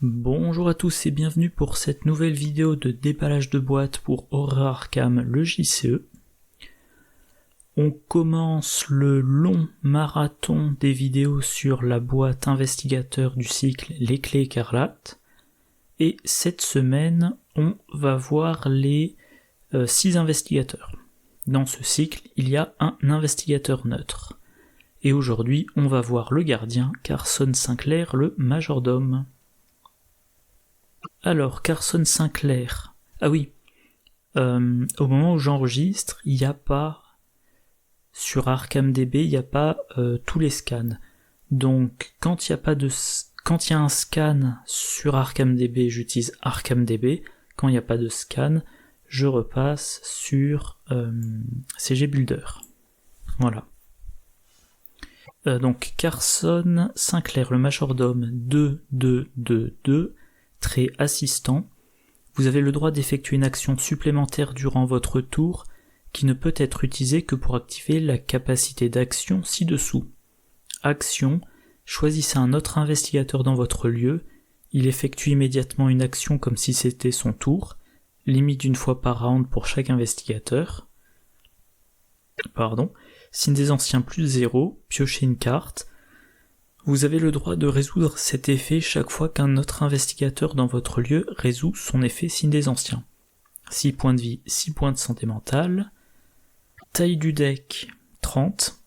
Bonjour à tous et bienvenue pour cette nouvelle vidéo de déballage de boîtes pour Horror Arkham, le JCE. On commence le long marathon des vidéos sur la boîte investigateur du cycle Les Clés Écarlates. Et cette semaine, on va voir les 6 investigateurs. Dans ce cycle, il y a un investigateur neutre. Et aujourd'hui, on va voir le gardien, Carson Sinclair, le majordome. Alors, Carson Sinclair. Ah oui, au moment où j'enregistre, il n'y a pas, sur ArkhamDB, il n'y a pas tous les scans. Donc, quand il y a un scan sur ArkhamDB, j'utilise ArkhamDB. Quand il n'y a pas de scan, je repasse sur CGBuilder. Voilà. Donc, Carson Sinclair, le majordome 2222, trait assistant. Vous avez le droit d'effectuer une action supplémentaire durant votre tour qui ne peut être utilisée que pour activer la capacité d'action ci-dessous. Action, choisissez un autre investigateur dans votre lieu, il effectue immédiatement une action comme si c'était son tour, limite d'une fois par round pour chaque investigateur. Signe des anciens plus 0, piochez une carte. Vous avez le droit de résoudre cet effet chaque fois qu'un autre investigateur dans votre lieu résout son effet signe des anciens. 6 points de vie, 6 points de santé mentale. Taille du deck, 30.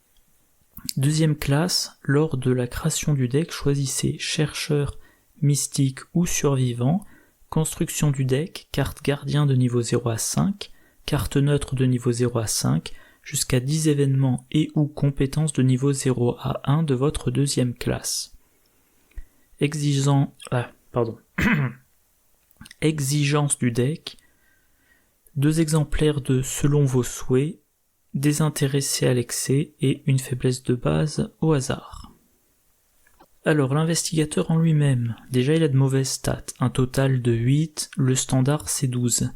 Deuxième classe, lors de la création du deck, choisissez chercheur, mystique ou survivant. Construction du deck, carte gardien de niveau 0 à 5, carte neutre de niveau 0 à 5, jusqu'à 10 événements et ou compétences de niveau 0 à 1 de votre deuxième classe. Exigence du deck, 2 exemplaires de selon vos souhaits, désintéressé à l'excès et une faiblesse de base au hasard. Alors l'investigateur en lui-même, déjà il a de mauvaises stats, un total de 8, le standard c'est 12.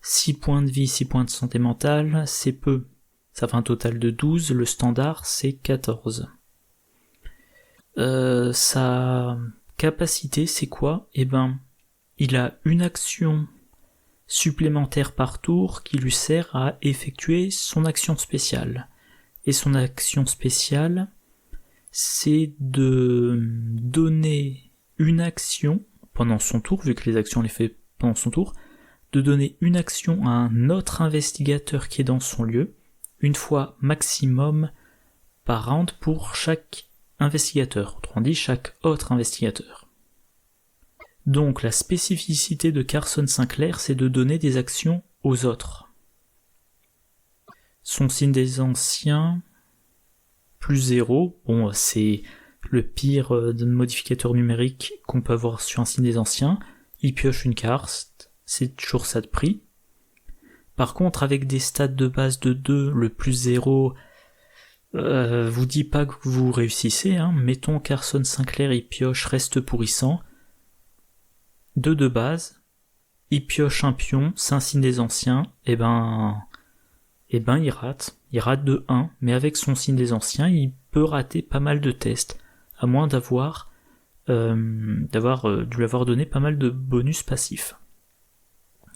6 points de vie, 6 points de santé mentale, c'est peu. Ça fait un total de 12, le standard c'est 14. Sa capacité c'est quoi ? Il a une action supplémentaire par tour qui lui sert à effectuer son action spéciale. Et son action spéciale, c'est de donner une action pendant son tour, vu que les actions on les fait pendant son tour, de donner une action à un autre investigateur qui est dans son lieu, une fois maximum par round pour chaque investigateur, autrement dit chaque autre investigateur. Donc la spécificité de Carson Sinclair, c'est de donner des actions aux autres. Son signe des anciens, plus 0, c'est le pire modificateur numérique qu'on peut avoir sur un signe des anciens, il pioche une carte, c'est toujours ça de prix. Par contre, avec des stats de base de 2, le plus 0, vous dit pas que vous réussissez, Mettons Carson Sinclair, il pioche reste pourrissant. 2 de base, il pioche un pion, c'est un signe des anciens, il rate. Il rate de 1, mais avec son signe des anciens, il peut rater pas mal de tests, à moins de lui avoir donné pas mal de bonus passifs.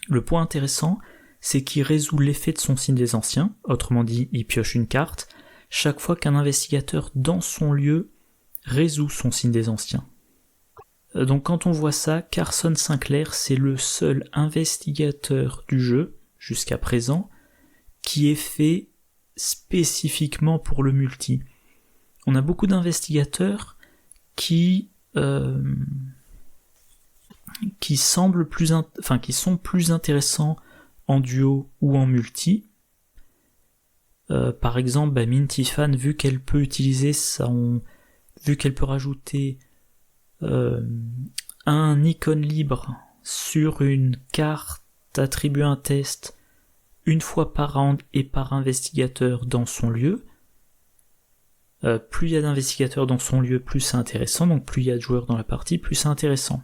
Le point intéressant, c'est qu'il résout l'effet de son signe des anciens, autrement dit, il pioche une carte, chaque fois qu'un investigateur dans son lieu résout son signe des anciens. Donc quand on voit ça, Carson Sinclair, c'est le seul investigateur du jeu, jusqu'à présent, qui est fait spécifiquement pour le multi. On a beaucoup d'investigateurs qui sont plus intéressants en duo ou en multi. Par exemple, Mintifan, vu qu'elle peut rajouter un icône libre sur une carte, attribuer un test une fois par round et par investigateur dans son lieu. Plus il y a d'investigateurs dans son lieu, plus c'est intéressant, donc plus il y a de joueurs dans la partie, plus c'est intéressant.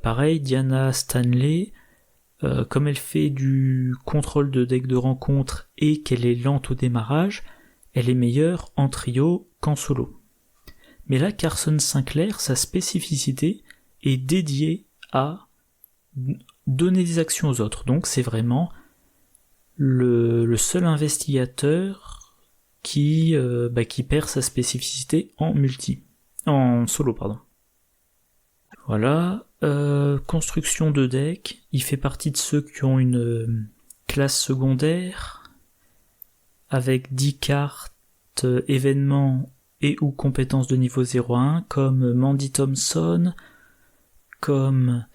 Pareil, Diana Stanley, comme elle fait du contrôle de deck de rencontre et qu'elle est lente au démarrage, elle est meilleure en trio qu'en solo. Mais là, Carson Sinclair, sa spécificité, est dédié à donner des actions aux autres. Donc c'est vraiment le seul investigateur qui perd sa spécificité en solo, pardon. Voilà, construction de deck, il fait partie de ceux qui ont une classe secondaire avec 10 cartes événements et ou compétences de niveau 0 à 1 comme Mandy Thompson, comme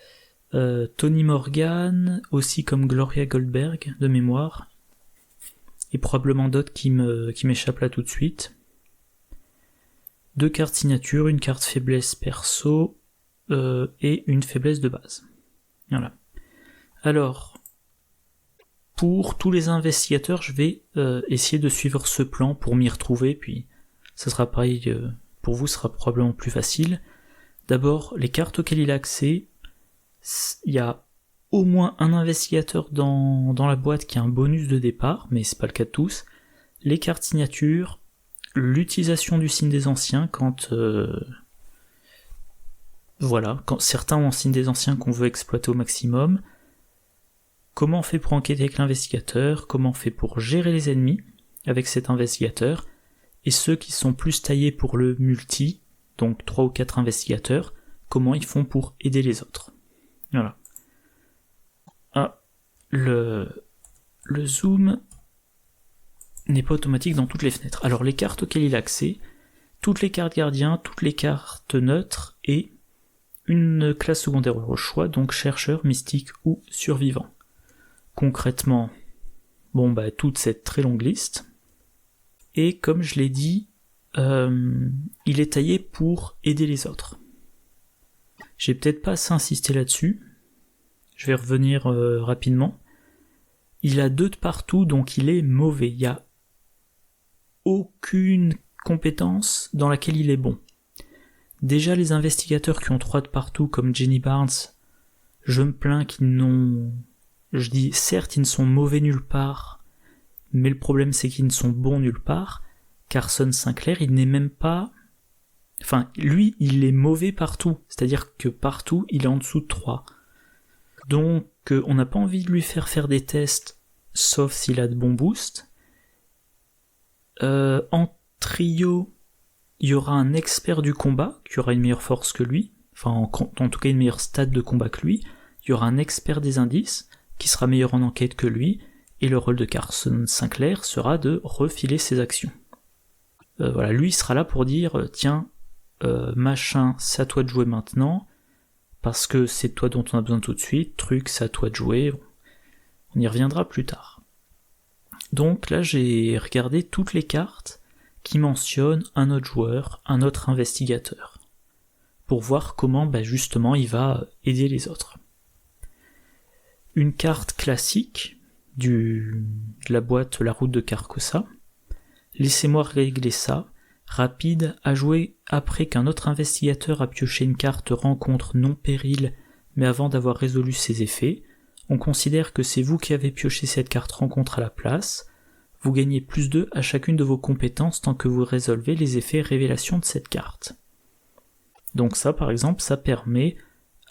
Tony Morgan, aussi comme Gloria Goldberg de mémoire, et probablement d'autres qui m'échappent là tout de suite. 2 cartes signature, une carte faiblesse perso et une faiblesse de base. Voilà. Alors, pour tous les investigateurs, je vais essayer de suivre ce plan pour m'y retrouver, puis ça sera pareil pour vous, ce sera probablement plus facile. D'abord, les cartes auxquelles il a accès, il y a au moins un investigateur dans la boîte qui a un bonus de départ, mais c'est pas le cas de tous. Les cartes signatures, l'utilisation du signe des anciens quand certains ont un signe des anciens qu'on veut exploiter au maximum. Comment on fait pour enquêter avec l'investigateur, comment on fait pour gérer les ennemis avec cet investigateur, et ceux qui sont plus taillés pour le multi, donc 3 ou 4 investigateurs, comment ils font pour aider les autres. Voilà. Ah, le zoom n'est pas automatique dans toutes les fenêtres. Alors les cartes auxquelles il a accès, toutes les cartes gardiens, toutes les cartes neutres et une classe secondaire au choix, donc chercheur, mystique ou survivant. Concrètement, toute cette très longue liste. Et comme je l'ai dit, il est taillé pour aider les autres. J'ai peut-être pas assez insisté là-dessus. Je vais revenir rapidement. Il a 2 de partout, donc il est mauvais. Il n'y a aucune compétence dans laquelle il est bon. Déjà, les investigateurs qui ont 3 de partout, comme Jenny Barnes, je me plains qu'ils n'ont... Je dis, certes, ils ne sont mauvais nulle part, mais le problème, c'est qu'ils ne sont bons nulle part. Carson Sinclair, il n'est même pas... Enfin, lui, il est mauvais partout. C'est-à-dire que partout, il est en dessous de 3. Donc, on n'a pas envie de lui faire des tests, sauf s'il a de bons boosts. En trio, il y aura un expert du combat, qui aura une meilleure force que lui. Enfin, en tout cas, une meilleure stat de combat que lui. Il y aura un expert des indices, qui sera meilleur en enquête que lui. Et le rôle de Carson Sinclair sera de refiler ses actions. Lui, il sera là pour dire, tiens, machin, c'est à toi de jouer maintenant, parce que c'est toi dont on a besoin tout de suite, truc, c'est à toi de jouer, on y reviendra plus tard. Donc là, j'ai regardé toutes les cartes qui mentionnent un autre joueur, un autre investigateur, pour voir comment justement il va aider les autres. Une carte classique de la boîte La Route de Carcosa, laissez-moi régler ça, rapide, à jouer après qu'un autre investigateur a pioché une carte rencontre non péril, mais avant d'avoir résolu ses effets, on considère que c'est vous qui avez pioché cette carte rencontre à la place, vous gagnez plus 2 à chacune de vos compétences tant que vous résolvez les effets révélation de cette carte. Donc ça, par exemple, ça permet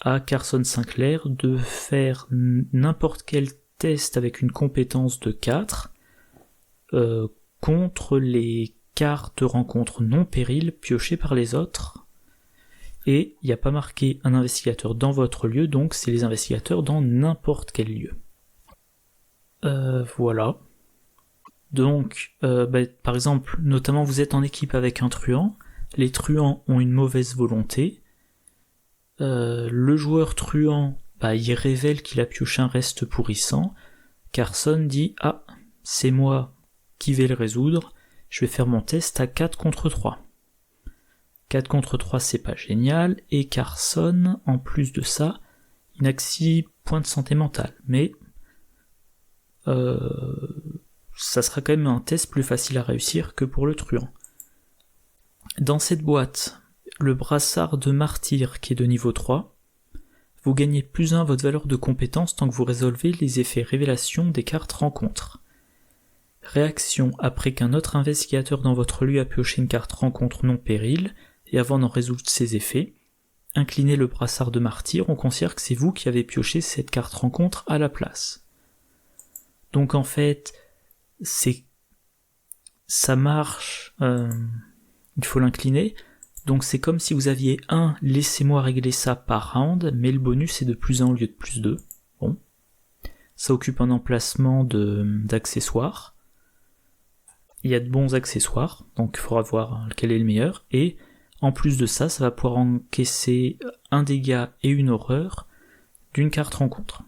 à Carson Sinclair de faire n'importe quel test avec une compétence de 4 contre les cartes rencontre non péril piochées par les autres. Et il n'y a pas marqué un investigateur dans votre lieu, donc c'est les investigateurs dans n'importe quel lieu. Voilà. Donc, par exemple, notamment vous êtes en équipe avec un truand, les truands ont une mauvaise volonté, le joueur truand, il révèle qu'il a pioché un reste pourrissant, Carson dit « Ah, c'est moi qui vais le résoudre, je vais faire mon test à 4 contre 3. 4 contre 3, c'est pas génial, et Carson, en plus de ça, il n'a que 6 points de santé mentale, mais ça sera quand même un test plus facile à réussir que pour le truand. Dans cette boîte, le brassard de martyr qui est de niveau 3, vous gagnez plus 1 votre valeur de compétence tant que vous résolvez les effets révélation des cartes rencontres. Réaction après qu'un autre investigateur dans votre lieu a pioché une carte rencontre non péril, et avant d'en résoudre ses effets, inclinez le brassard de martyr, on considère que c'est vous qui avez pioché cette carte rencontre à la place. Donc en fait, ça marche, il faut l'incliner, donc c'est comme si vous aviez un laissez-moi régler ça par round, mais le bonus est de plus 1 au lieu de plus 2. Bon. Ça occupe un emplacement d'accessoires. Il y a de bons accessoires, donc il faudra voir lequel est le meilleur, et en plus de ça, ça va pouvoir encaisser un dégât et une horreur d'une carte rencontre.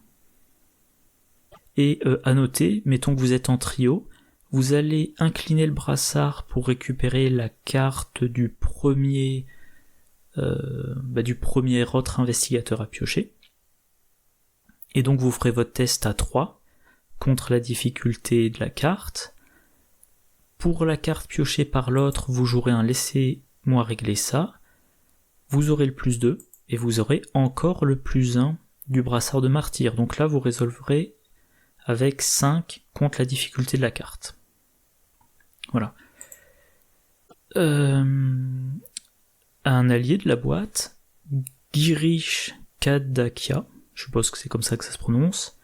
Et à noter, mettons que vous êtes en trio, vous allez incliner le brassard pour récupérer la carte du premier autre investigateur à piocher. Et donc vous ferez votre test à 3 contre la difficulté de la carte. Pour la carte piochée par l'autre, vous jouerez un laissez-moi régler ça. Vous aurez le plus 2 et vous aurez encore le plus 1 du brassard de martyr. Donc là vous résolverez avec 5 contre la difficulté de la carte. Voilà. Un allié de la boîte, Girish Kadakia, je suppose que c'est comme ça que ça se prononce,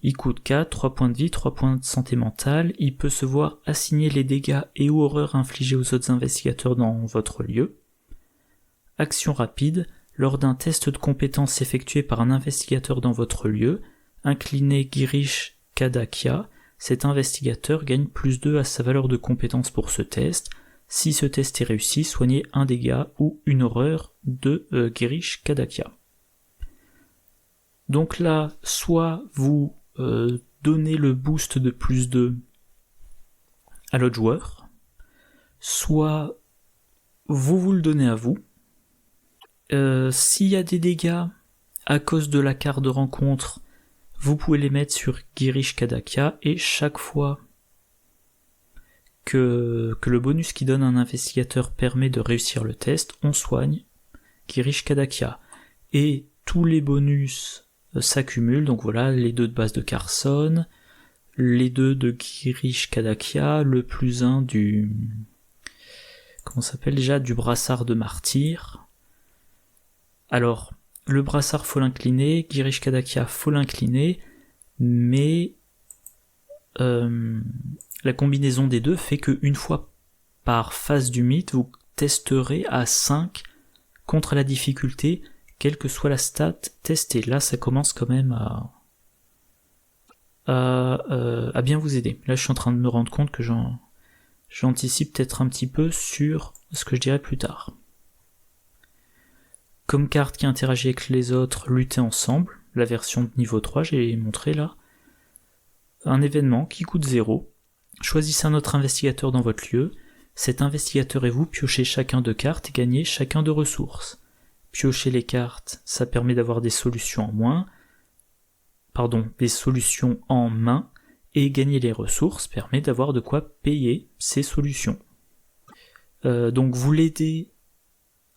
il coûte 4, 3 points de vie, 3 points de santé mentale, il peut se voir assigner les dégâts et ou horreurs infligés aux autres investigateurs dans votre lieu. Action rapide, lors d'un test de compétence effectué par un investigateur dans votre lieu, inclinez Girish Kadakia, cet investigateur gagne plus 2 à sa valeur de compétence pour ce test. Si ce test est réussi, soignez un dégât ou une horreur de Girish Kadakia. Donc là, soit vous donnez le boost de plus 2 à l'autre joueur, soit vous le donnez à vous. S'il y a des dégâts à cause de la carte de rencontre, vous pouvez les mettre sur Girish Kadakia, et chaque fois que le bonus qui donne un investigateur permet de réussir le test, on soigne Girish Kadakia. Et tous les bonus s'accumulent, donc voilà, les 2 de base de Carson, les 2 de Girish Kadakia, le plus 1 du... comment ça s'appelle déjà, du brassard de martyr. Alors, le brassard faut l'incliner, Girish Kadakia faut l'incliner, mais la combinaison des deux fait qu'une fois par phase du mythe, vous testerez à 5 contre la difficulté, quelle que soit la stat testée. Là, ça commence quand même à bien vous aider. Là, je suis en train de me rendre compte que j'anticipe peut-être un petit peu sur ce que je dirai plus tard. Comme carte qui interagit avec les autres, lutter ensemble, la version de niveau 3, j'ai montré là. Un événement qui coûte 0. Choisissez un autre investigateur dans votre lieu. Cet investigateur et vous piochez chacun 2 cartes et gagnez chacun 2 ressources. Piocher les cartes, ça permet d'avoir des solutions des solutions en main, et gagner les ressources permet d'avoir de quoi payer ces solutions. Donc vous l'aidez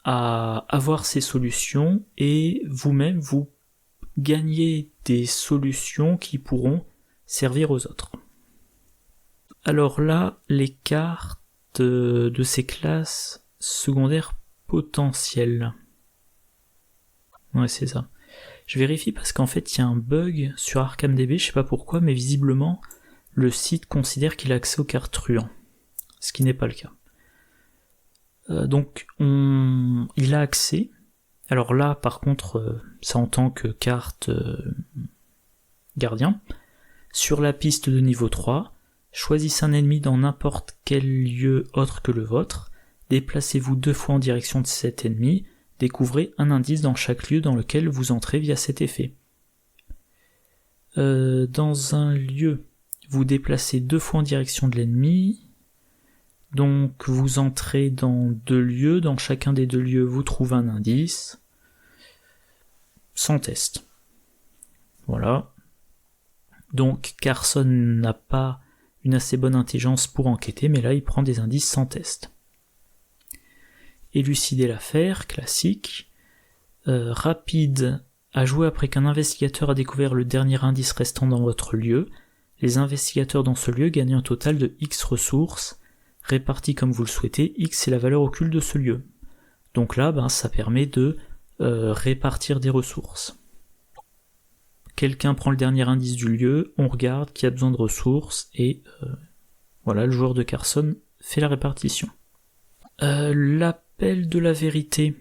à avoir ces solutions, et vous-même vous gagnez des solutions qui pourront servir aux autres. Alors là, les cartes de ces classes secondaires potentielles. Ouais, c'est ça. Je vérifie parce qu'en fait, il y a un bug sur ArkhamDB, je sais pas pourquoi, mais visiblement, le site considère qu'il a accès aux cartes truands, ce qui n'est pas le cas. Donc, il a accès. Alors là, par contre, ça en tant que carte gardien. Sur la piste de niveau 3, choisissez un ennemi dans n'importe quel lieu autre que le vôtre, déplacez-vous 2 fois en direction de cet ennemi, découvrez un indice dans chaque lieu dans lequel vous entrez via cet effet. Dans un lieu, vous déplacez 2 fois en direction de l'ennemi, donc vous entrez dans 2 lieux, dans chacun des 2 lieux vous trouvez un indice, sans test. Voilà. Donc Carson n'a pas une assez bonne intelligence pour enquêter, mais là il prend des indices sans test. Élucider l'affaire, classique. Rapide, à jouer après qu'un investigateur a découvert le dernier indice restant dans votre lieu. Les investigateurs dans ce lieu gagnent un total de X ressources, réparties comme vous le souhaitez. X est la valeur occulte de ce lieu. Donc là, ça permet de répartir des ressources. Quelqu'un prend le dernier indice du lieu, on regarde qui a besoin de ressources, et voilà, le joueur de Carson fait la répartition. L'appel de la vérité.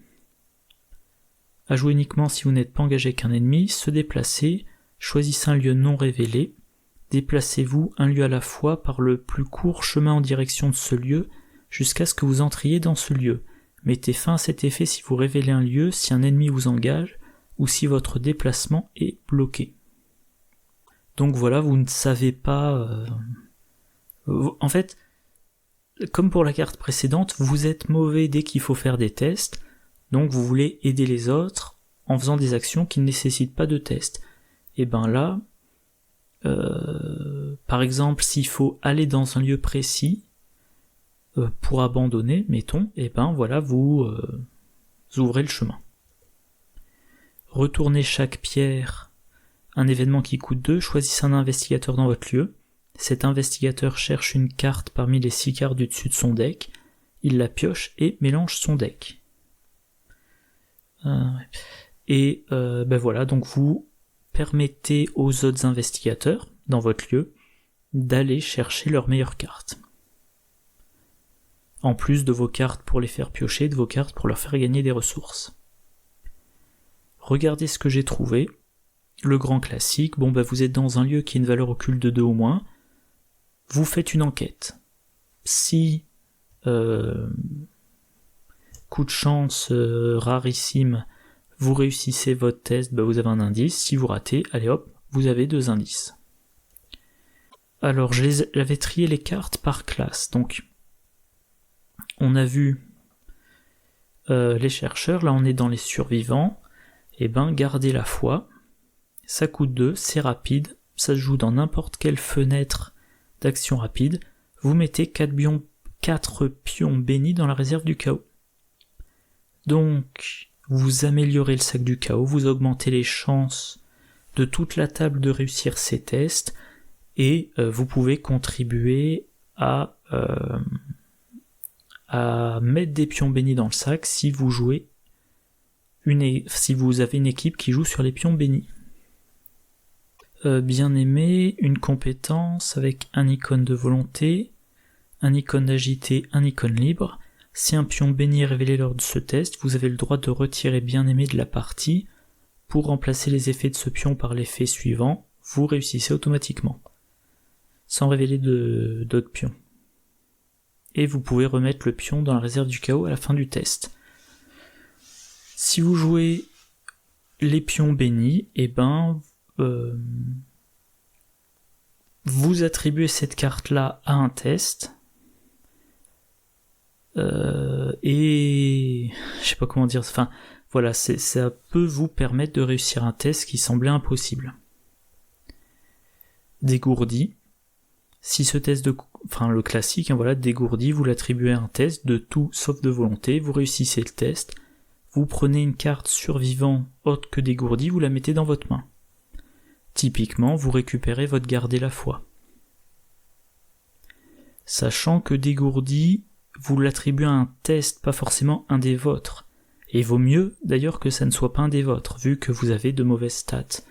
À jouer uniquement si vous n'êtes pas engagé avec un ennemi, se déplacer, choisissez un lieu non révélé, déplacez-vous un lieu à la fois par le plus court chemin en direction de ce lieu jusqu'à ce que vous entriez dans ce lieu. Mettez fin à cet effet si vous révélez un lieu, si un ennemi vous engage, ou si votre déplacement est bloqué. Donc voilà, vous ne savez pas... En fait, comme pour la carte précédente, vous êtes mauvais dès qu'il faut faire des tests, donc vous voulez aider les autres en faisant des actions qui ne nécessitent pas de test. Et ben là, par exemple, s'il faut aller dans un lieu précis pour abandonner, mettons, et ben voilà, vous ouvrez le chemin. Retournez chaque pierre, un événement qui coûte 2, choisissez un investigateur dans votre lieu. Cet investigateur cherche une carte parmi les 6 cartes du dessus de son deck, il la pioche et mélange son deck. Ben voilà, donc vous permettez aux autres investigateurs dans votre lieu d'aller chercher leurs meilleures cartes. En plus de vos cartes pour les faire piocher, de vos cartes pour leur faire gagner des ressources. Regardez ce que j'ai trouvé. Le grand classique, bon vous êtes dans un lieu qui a une valeur occulte de 2 ou moins, vous faites une enquête. Si coup de chance rarissime, vous réussissez votre test, vous avez un indice. Si vous ratez, allez hop, vous avez 2 indices. Alors j'avais trié les cartes par classe. Donc on a vu les chercheurs, là on est dans les survivants. Et gardez la foi. Ça coûte 2, c'est rapide, ça se joue dans n'importe quelle fenêtre d'action rapide. Vous mettez 4 pions bénis dans la réserve du chaos. Donc, vous améliorez le sac du chaos, vous augmentez les chances de toute la table de réussir ces tests, et vous pouvez contribuer à mettre des pions bénis dans le sac si vous jouez si vous avez une équipe qui joue sur les pions bénis. Bien aimé, une compétence avec un icône de volonté, un icône d'agité, un icône libre. Si un pion béni est révélé lors de ce test, vous avez le droit de retirer bien aimé de la partie. Pour remplacer les effets de ce pion par l'effet suivant, vous réussissez automatiquement, sans révéler d'autres pions. Et vous pouvez remettre le pion dans la réserve du chaos à la fin du test. Si vous jouez les pions bénis, vous attribuez cette carte-là à un test, et je sais pas comment dire, enfin voilà, ça peut vous permettre de réussir un test qui semblait impossible. Dégourdi. Si ce test le classique, dégourdi, vous l'attribuez à un test de tout sauf de volonté, vous réussissez le test. Vous prenez une carte survivant autre que dégourdi, vous la mettez dans votre main. Typiquement, vous récupérez votre garder la foi. Sachant que dégourdi, vous l'attribuez à un test, pas forcément un des vôtres. Et il vaut mieux d'ailleurs que ça ne soit pas un des vôtres, vu que vous avez de mauvaises stats.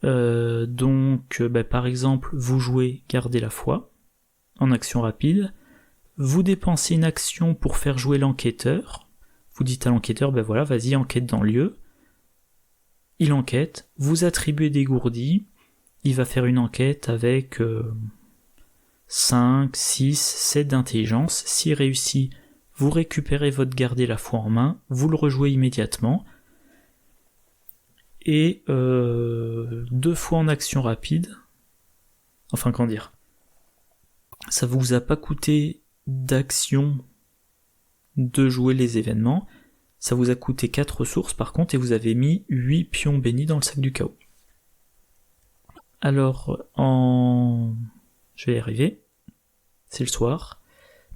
Par exemple, vous jouez garder la foi, en action rapide, vous dépensez une action pour faire jouer l'enquêteur. Vous dites à l'enquêteur, vas-y, enquête dans le lieu. Il enquête, vous attribuez dégourdi, il va faire une enquête avec 5, 6, 7 d'intelligence. S'il réussit, vous récupérez votre garder la foi en main, vous le rejouez immédiatement. Et 2 fois en action rapide, ça vous a pas coûté d'action de jouer les événements, ça vous a coûté 4 ressources par contre, et vous avez mis 8 pions bénis dans le sac du chaos. Alors, je vais y arriver, c'est le soir.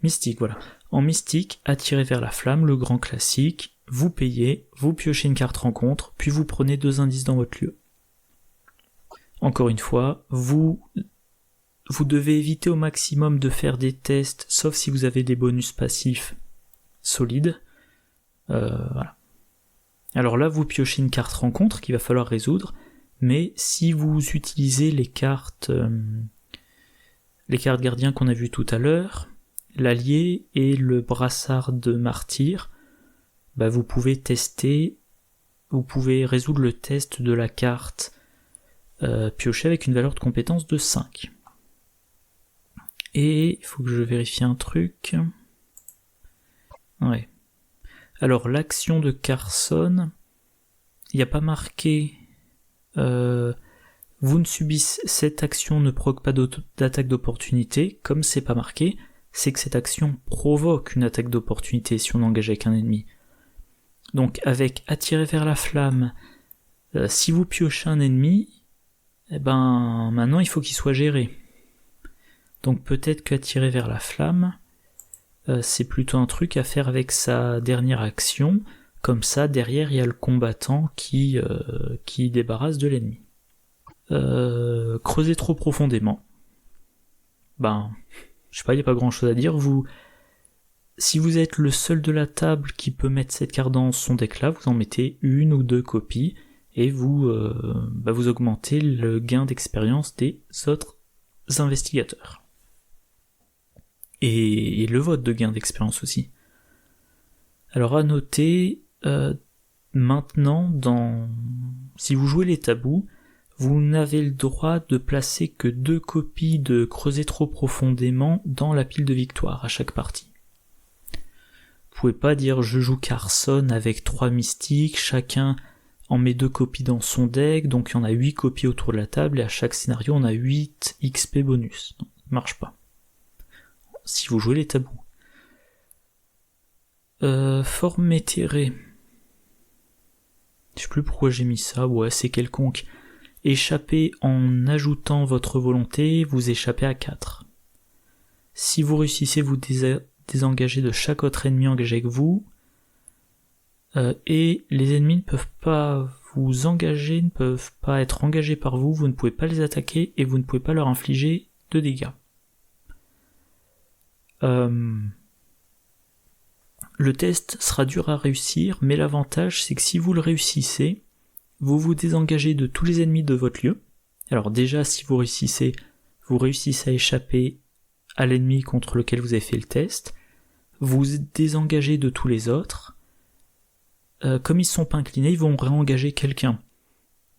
Mystique, voilà. En mystique, attiré vers la flamme, le grand classique, vous payez, vous piochez une carte rencontre, puis vous prenez 2 indices dans votre lieu. Encore une fois, vous devez éviter au maximum de faire des tests, sauf si vous avez des bonus passifs solides. Voilà. Alors là, vous piochez une carte rencontre qu'il va falloir résoudre, mais si vous utilisez les cartes gardiens qu'on a vues tout à l'heure, l'allié et le brassard de martyr, vous pouvez résoudre le test de la carte piochée avec une valeur de compétence de 5. Et il faut que je vérifie un truc. Ouais. Alors l'action de Carson, il n'y a pas marqué cette action ne provoque pas d'attaque d'opportunité. Comme c'est pas marqué, c'est que cette action provoque une attaque d'opportunité si on engage avec un ennemi. Donc avec attirer vers la flamme, si vous piochez un ennemi, maintenant il faut qu'il soit géré. Donc peut-être qu'attirer vers la flamme, c'est plutôt un truc à faire avec sa dernière action, comme ça derrière il y a le combattant qui débarrasse de l'ennemi. Creuser trop profondément. Je sais pas, il n'y a pas grand chose à dire. Si vous êtes le seul de la table qui peut mettre cette carte dans son deck là, vous en mettez 1 ou 2 copies et vous augmentez le gain d'expérience des autres investigateurs. Et le vote de gain d'expérience aussi. Alors à noter, maintenant, si vous jouez les tabous, vous n'avez le droit de placer que 2 copies de Creuser trop profondément dans la pile de victoire à chaque partie. Vous pouvez pas dire je joue Carson avec 3 mystiques, chacun en met 2 copies dans son deck, donc il y en a 8 copies autour de la table et à chaque scénario on a 8 XP bonus. Non, ça marche pas. Si vous jouez les tabous. Forme éthérée. Je sais plus pourquoi j'ai mis ça, ouais c'est quelconque. Échapper en ajoutant votre volonté, vous échappez à 4. Si vous réussissez, vous désengager de chaque autre ennemi engagé avec vous, et les ennemis ne peuvent pas vous engager, ne peuvent pas être engagés par vous, vous ne pouvez pas les attaquer et vous ne pouvez pas leur infliger de dégâts. Le test sera dur à réussir, mais l'avantage c'est que si vous le réussissez, vous vous désengagez de tous les ennemis de votre lieu. Alors déjà, si vous réussissez à échapper à l'ennemi contre lequel vous avez fait le test, vous désengagez de tous les autres. Comme ils ne sont pas inclinés, ils vont réengager quelqu'un.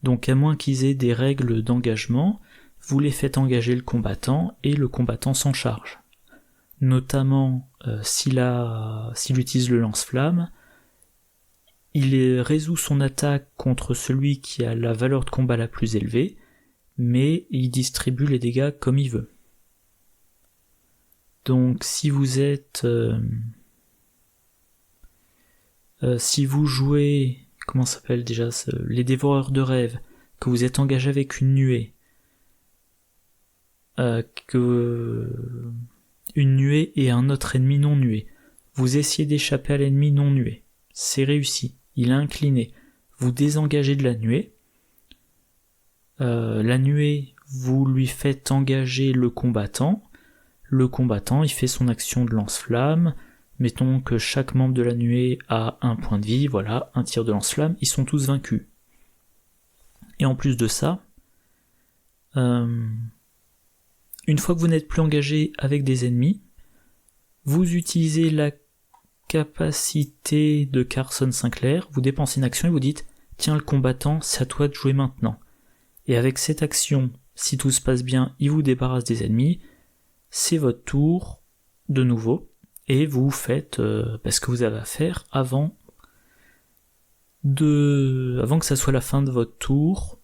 Donc à moins qu'ils aient des règles d'engagement, vous les faites engager le combattant et le combattant s'en charge. Notamment s'il utilise le lance-flamme, il résout son attaque contre celui qui a la valeur de combat la plus élevée, mais il distribue les dégâts comme il veut. Donc si vous êtes... si vous jouez... Comment ça s'appelle déjà les dévoreurs de rêves, que vous êtes engagé avec une nuée, une nuée et un autre ennemi non nué, vous essayez d'échapper à l'ennemi non nué, c'est réussi, il est incliné, vous désengagez de la nuée, vous lui faites engager le combattant il fait son action de lance-flamme, mettons que chaque membre de la nuée a 1 point de vie, voilà, un tir de lance-flamme, ils sont tous vaincus. Et en plus de ça, une fois que vous n'êtes plus engagé avec des ennemis, vous utilisez la capacité de Carson Sinclair, vous dépensez une action et vous dites « Tiens le combattant, c'est à toi de jouer maintenant ». Et avec cette action, si tout se passe bien, il vous débarrasse des ennemis, c'est votre tour de nouveau, et vous faites ce que vous avez à faire avant que ça soit la fin de votre tour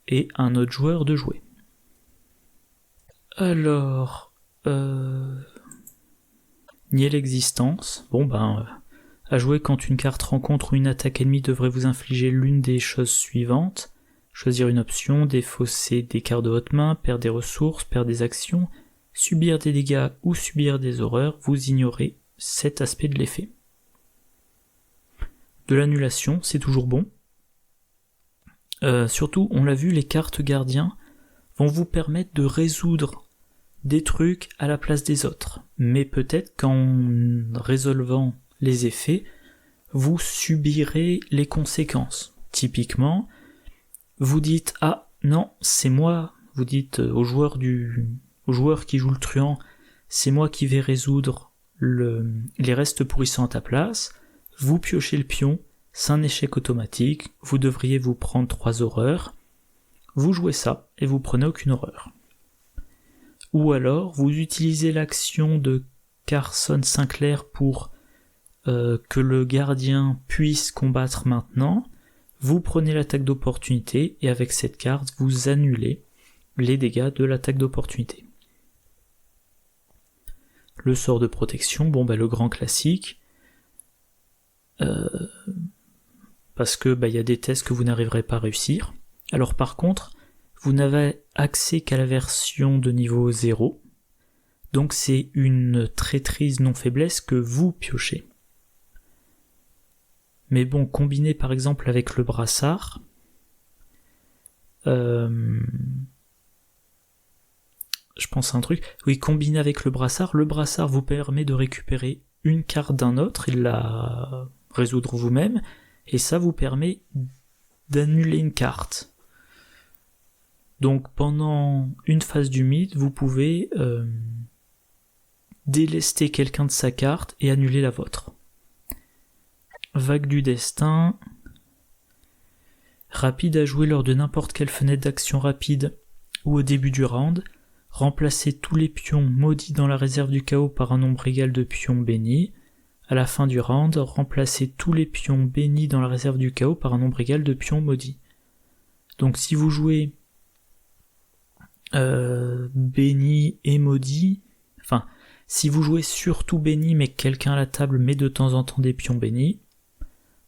et un autre joueur de jouer. Alors, nier l'existence. À jouer quand une carte rencontre ou une attaque ennemie devrait vous infliger l'une des choses suivantes. Choisir une option, défausser des cartes de votre main, perdre des ressources, perdre des actions, subir des dégâts ou subir des horreurs, vous ignorez cet aspect de l'effet. De l'annulation, c'est toujours bon. Surtout, on l'a vu, les cartes gardiens vont vous permettre de résoudre des trucs à la place des autres. Mais peut-être qu'en résolvant les effets, vous subirez les conséquences. Typiquement, vous dites « Ah, non, c'est moi », vous dites au joueur qui joue le truand, c'est moi qui vais résoudre les restes pourrissants à ta place, vous piochez le pion, c'est un échec automatique, vous devriez vous prendre 3 horreurs, vous jouez ça et vous prenez aucune horreur. Ou alors, vous utilisez l'action de Carson Sinclair pour que le gardien puisse combattre maintenant, vous prenez l'attaque d'opportunité et avec cette carte, vous annulez les dégâts de l'attaque d'opportunité. Le sort de protection, le grand classique, parce que y a des tests que vous n'arriverez pas à réussir. Alors par contre, vous n'avez accès qu'à la version de niveau 0, donc c'est une traîtrise non faiblesse que vous piochez. Mais combiné par exemple avec le brassard, je pense à un truc, oui, combiné avec le brassard vous permet de récupérer une carte d'un autre et de la résoudre vous-même, et ça vous permet d'annuler une carte. Donc pendant une phase du mythe, vous pouvez délester quelqu'un de sa carte et annuler la vôtre. Vague du destin. Rapide à jouer lors de n'importe quelle fenêtre d'action rapide ou au début du round. Remplacez tous les pions maudits dans la réserve du chaos par un nombre égal de pions bénis. À la fin du round, remplacez tous les pions bénis dans la réserve du chaos par un nombre égal de pions maudits. Donc si vous jouez béni et maudit, si vous jouez surtout béni mais que quelqu'un à la table met de temps en temps des pions bénis,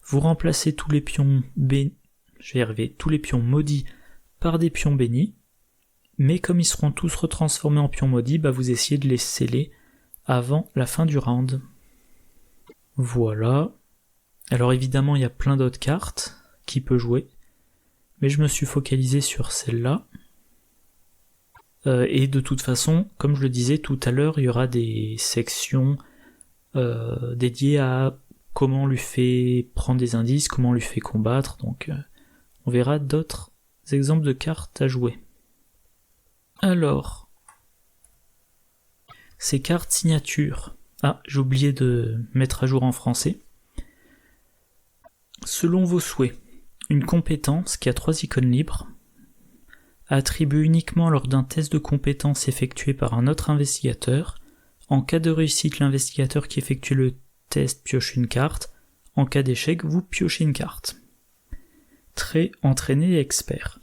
vous remplacez tous les pions tous les pions maudits par des pions bénis, mais comme ils seront tous retransformés en pions maudits, vous essayez de les sceller avant la fin du round. Voilà. Alors évidemment, il y a plein d'autres cartes qui peut jouer, mais je me suis focalisé sur celle-là. Et de toute façon, comme je le disais tout à l'heure, il y aura des sections dédiées à comment on lui fait prendre des indices, comment on lui fait combattre, donc on verra d'autres exemples de cartes à jouer. Alors, ces cartes signatures. Ah, j'ai oublié de mettre à jour en français. Selon vos souhaits, une compétence qui a 3 icônes libres, attribuée uniquement lors d'un test de compétence effectué par un autre investigateur. En cas de réussite, l'investigateur qui effectue le test pioche une carte. En cas d'échec, vous piochez une carte. Très entraîné et expert.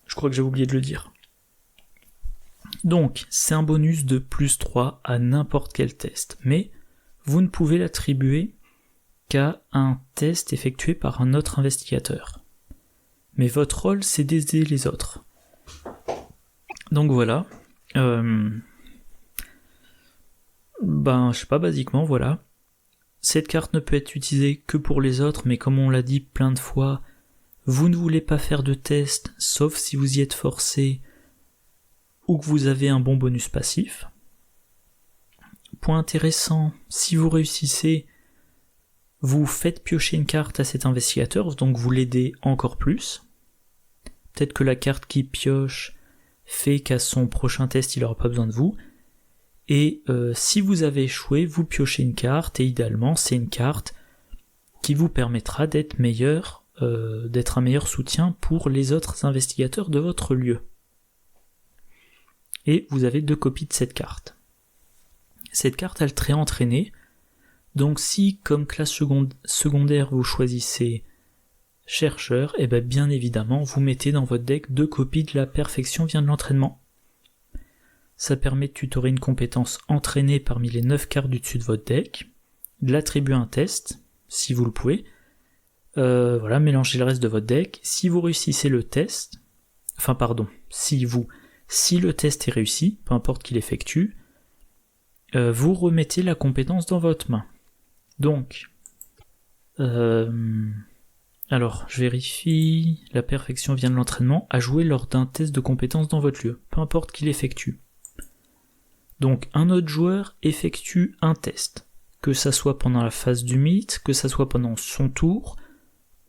Je crois que j'ai oublié de le dire. Donc, c'est un bonus de plus 3 à n'importe quel test, mais vous ne pouvez l'attribuer qu'à un test effectué par un autre investigateur. Mais votre rôle, c'est d'aider les autres. Donc voilà. Basiquement, voilà. Cette carte ne peut être utilisée que pour les autres, mais comme on l'a dit plein de fois, vous ne voulez pas faire de test, sauf si vous y êtes forcé, ou que vous avez un bon bonus passif. Point intéressant, si vous réussissez, vous faites piocher une carte à cet investigateur, donc vous l'aidez encore plus. Peut-être que la carte qui pioche fait qu'à son prochain test, il n'aura pas besoin de vous. Et si vous avez échoué, vous piochez une carte, et idéalement, c'est une carte qui vous permettra d'être d'être un meilleur soutien pour les autres investigateurs de votre lieu. Et vous avez 2 copies de cette carte. Cette carte, elle est très entraînée. Donc si, comme classe secondaire, vous choisissez chercheur, et bien évidemment, vous mettez dans votre deck 2 copies de la perfection vient de l'entraînement. Ça permet de tutorer une compétence entraînée parmi les 9 cartes du dessus de votre deck, de l'attribuer à un test, si vous le pouvez. Mélangez le reste de votre deck. Si vous réussissez le test, si le test est réussi, peu importe qu'il effectue, vous remettez la compétence dans votre main. Donc, alors, je vérifie, la perfection vient de l'entraînement, à jouer lors d'un test de compétence dans votre lieu, peu importe qu'il effectue. Donc, un autre joueur effectue un test. que ça soit pendant la phase du mythe, que ça soit pendant son tour,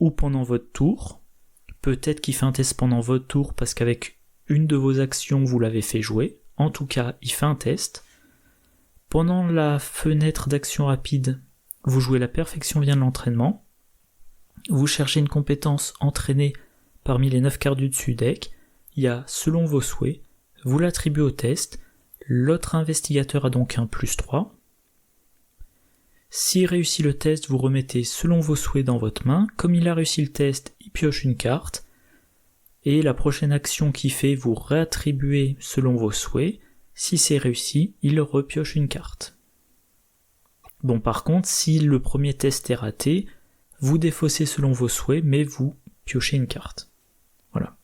ou pendant votre tour. Peut-être qu'il fait un test pendant votre tour parce qu'avec une de vos actions vous l'avez fait jouer. En tout cas, il fait un test. Pendant la fenêtre d'action rapide, vous jouez la perfection vient de l'entraînement. Vous cherchez une compétence entraînée parmi les 9 cartes du dessus deck. Il y a selon vos souhaits. Vous l'attribuez au test. L'autre investigateur a donc un +3. S'il réussit le test, vous remettez selon vos souhaits dans votre main. Comme il a réussi le test, il pioche une carte. Et la prochaine action qu'il fait, vous réattribuez selon vos souhaits. Si c'est réussi, il repioche une carte. Bon, par contre, si le premier test est raté, vous défaussez selon vos souhaits, mais vous piochez une carte. Voilà.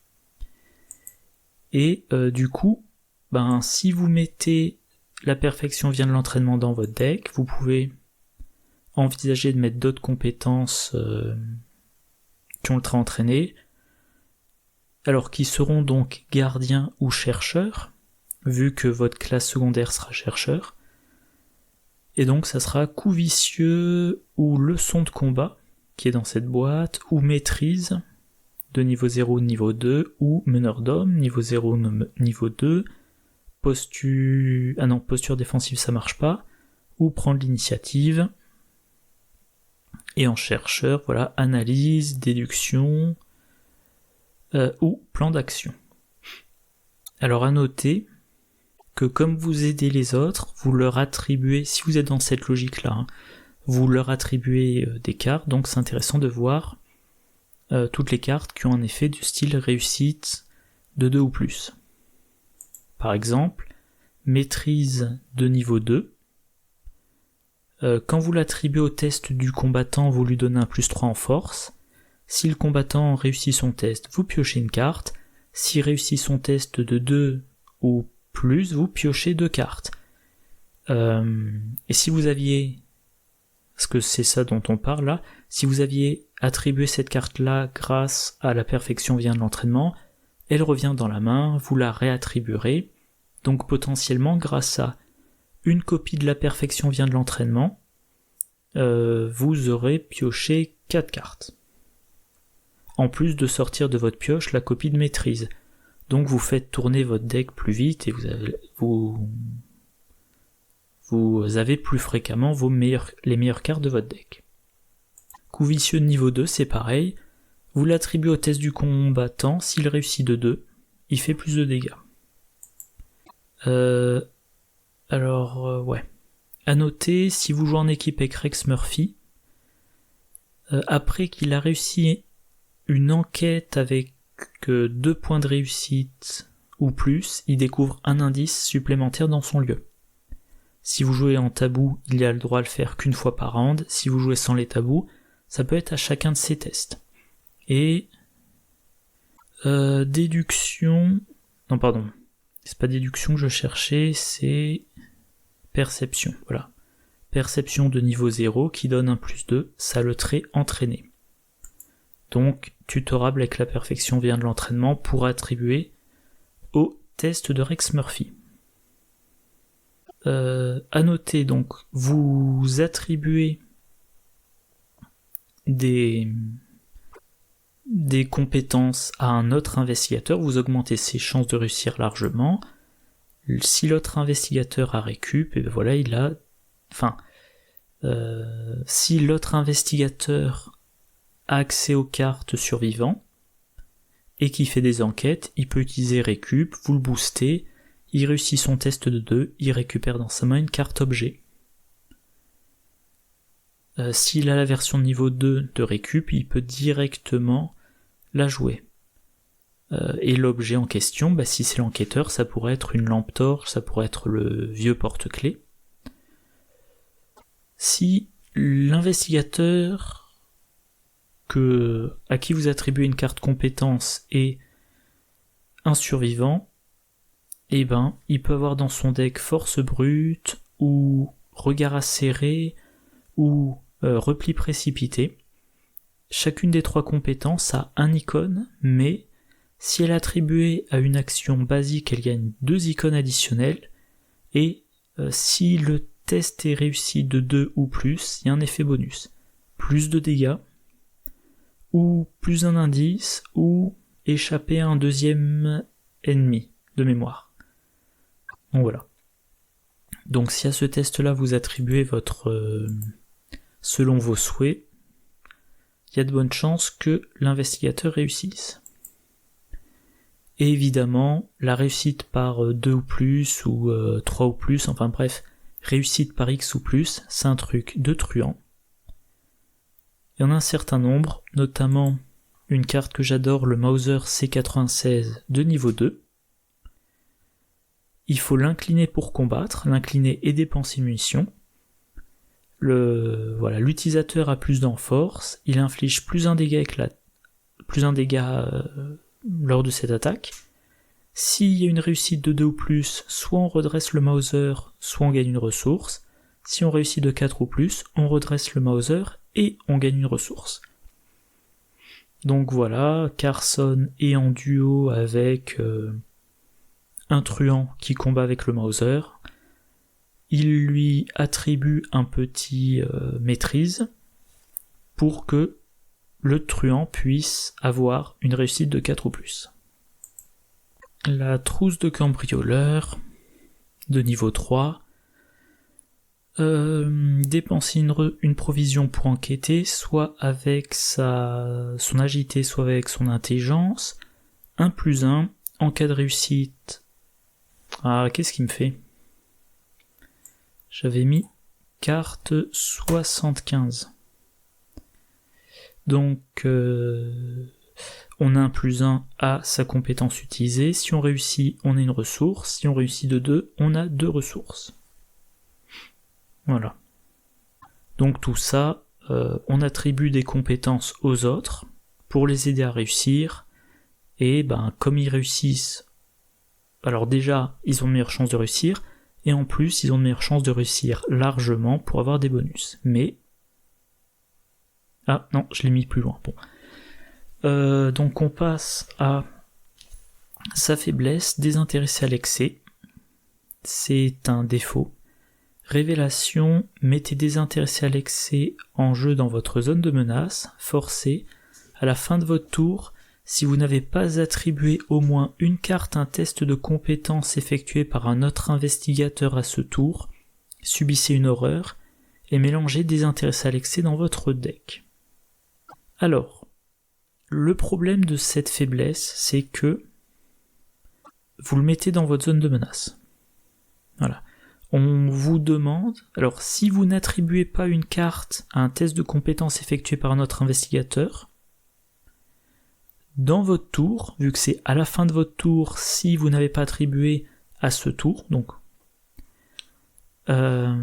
Et du coup, si vous mettez la perfection vient de l'entraînement dans votre deck, vous pouvez envisager de mettre d'autres compétences qui ont le trait entraîné, alors qui seront donc gardiens ou chercheurs, vu que votre classe secondaire sera chercheur. Et donc ça sera coup vicieux ou leçon de combat, qui est dans cette boîte, ou maîtrise, de niveau 0 ou niveau 2, ou meneur d'homme, niveau 0 niveau 2, posture défensive ça marche pas, ou prendre l'initiative. Et en chercheur, voilà, analyse, déduction, ou plan d'action. Alors à noter que comme vous aidez les autres, vous leur attribuez, si vous êtes dans cette logique-là, vous leur attribuez des cartes, donc c'est intéressant de voir toutes les cartes qui ont un effet du style réussite de 2 ou plus. Par exemple, maîtrise de niveau 2, quand vous l'attribuez au test du combattant, vous lui donnez un +3 en force. Si le combattant réussit son test, vous piochez une carte. S'il réussit son test de 2 ou plus, vous piochez 2 cartes. Et si vous aviez, parce que c'est ça dont on parle là, si vous aviez attribué cette carte-là grâce à la perfection vient de l'entraînement, elle revient dans la main, vous la réattribuerez. Donc potentiellement, grâce à une copie de la perfection vient de l'entraînement, vous aurez pioché 4 cartes. En plus de sortir de votre pioche la copie de maîtrise. Donc vous faites tourner votre deck plus vite et vous avez plus fréquemment les meilleures cartes de votre deck. Coup vicieux de niveau 2, c'est pareil. Vous l'attribuez au test du combattant, s'il réussit de 2, il fait plus de dégâts. Ouais. À noter, si vous jouez en équipe avec Rex Murphy, après qu'il a réussi une enquête avec 2 points de réussite ou plus, il découvre un indice supplémentaire dans son lieu. Si vous jouez en tabou, il a le droit à le faire qu'une fois par round. Si vous jouez sans les tabous, ça peut être à chacun de ses tests. Et déduction... Non, pardon. C'est pas déduction que je cherchais, c'est perception. Voilà. Perception de niveau 0 qui donne un +2, ça le trait entraîné. Donc, tutorable avec la perfection vient de l'entraînement pour attribuer au test de Rex Murphy. À noter donc, vous attribuez des compétences à un autre investigateur, vous augmentez ses chances de réussir largement. Si l'autre investigateur a récup, et ben voilà, il a... si l'autre investigateur a accès aux cartes survivantes et qui fait des enquêtes, il peut utiliser récup, vous le boostez, il réussit son test de 2, il récupère dans sa main une carte objet. S'il a la version niveau 2 de récup, il peut directement la jouer. Et l'objet en question, si c'est l'enquêteur, ça pourrait être une lampe torche, ça pourrait être le vieux porte-clés. Si l'investigateur à qui vous attribuez une carte compétence est un survivant, il peut avoir dans son deck force brute, ou regard acéré, ou repli précipité. Chacune des 3 compétences a un icône, mais si elle est attribuée à une action basique, elle gagne 2 icônes additionnelles, et si le test est réussi de 2 ou plus, il y a un effet bonus. Plus de dégâts, ou plus un indice, ou échapper à un deuxième ennemi de mémoire. Donc voilà. Donc si à ce test-là vous attribuez votre selon vos souhaits, il y a de bonnes chances que l'investigateur réussisse. Et évidemment, la réussite par 2 ou plus, ou 3 ou plus, enfin bref, réussite par X ou plus, c'est un truc de truand. Il y en a un certain nombre, notamment une carte que j'adore, le Mauser C96 de niveau 2. Il faut l'incliner pour combattre, l'incliner et dépenser une munition. L'utilisateur a plus d'enforce, il inflige plus un dégât lors de cette attaque. S'il y a une réussite de 2 ou plus, soit on redresse le Mauser, soit on gagne une ressource. Si on réussit de 4 ou plus, on redresse le Mauser et on gagne une ressource. Donc voilà, Carson est en duo avec un truand qui combat avec le Mauser. Il lui attribue un petit maîtrise pour que le truand puisse avoir une réussite de 4 ou plus. La trousse de cambrioleur de niveau 3, dépenser une provision pour enquêter, soit avec son agilité, soit avec son intelligence, 1+1, en cas de réussite. Ah, qu'est-ce qu'il me fait ? J'avais mis carte 75. Donc, on a 1+1 à sa compétence utilisée. Si on réussit, on a une ressource. Si on réussit de 2, on a 2 ressources. Voilà. Donc tout ça, on attribue des compétences aux autres pour les aider à réussir. Et comme ils réussissent, alors déjà, ils ont de meilleures chances de réussir. Et en plus, ils ont de meilleures chances de réussir largement pour avoir des bonus. Mais... Ah non, je l'ai mis plus loin. Bon. Donc on passe à sa faiblesse, désintéressé à l'excès. C'est un défaut. Révélation, mettez désintéressé à l'excès en jeu dans votre zone de menace, forcé. À la fin de votre tour, si vous n'avez pas attribué au moins une carte à un test de compétence effectué par un autre investigateur à ce tour, subissez une horreur et mélangez désintéressé à l'excès dans votre deck. Alors, le problème de cette faiblesse, c'est que vous le mettez dans votre zone de menace. Voilà. On vous demande, alors si vous n'attribuez pas une carte à un test de compétence effectué par un autre investigateur, dans votre tour, vu que c'est à la fin de votre tour, si vous n'avez pas attribué à ce tour, donc je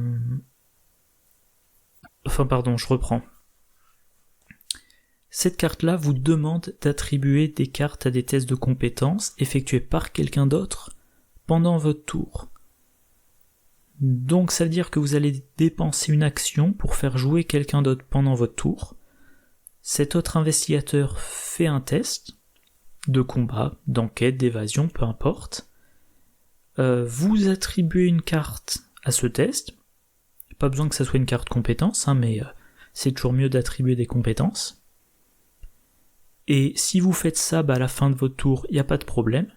reprends. Cette carte-là vous demande d'attribuer des cartes à des tests de compétences effectués par quelqu'un d'autre pendant votre tour. Donc ça veut dire que vous allez dépenser une action pour faire jouer quelqu'un d'autre pendant votre tour. Cet autre investigateur fait un test de combat, d'enquête, d'évasion, peu importe. Vous attribuez une carte à ce test. Pas besoin que ça soit une carte compétence, mais c'est toujours mieux d'attribuer des compétences. Et si vous faites ça à la fin de votre tour, il n'y a pas de problème.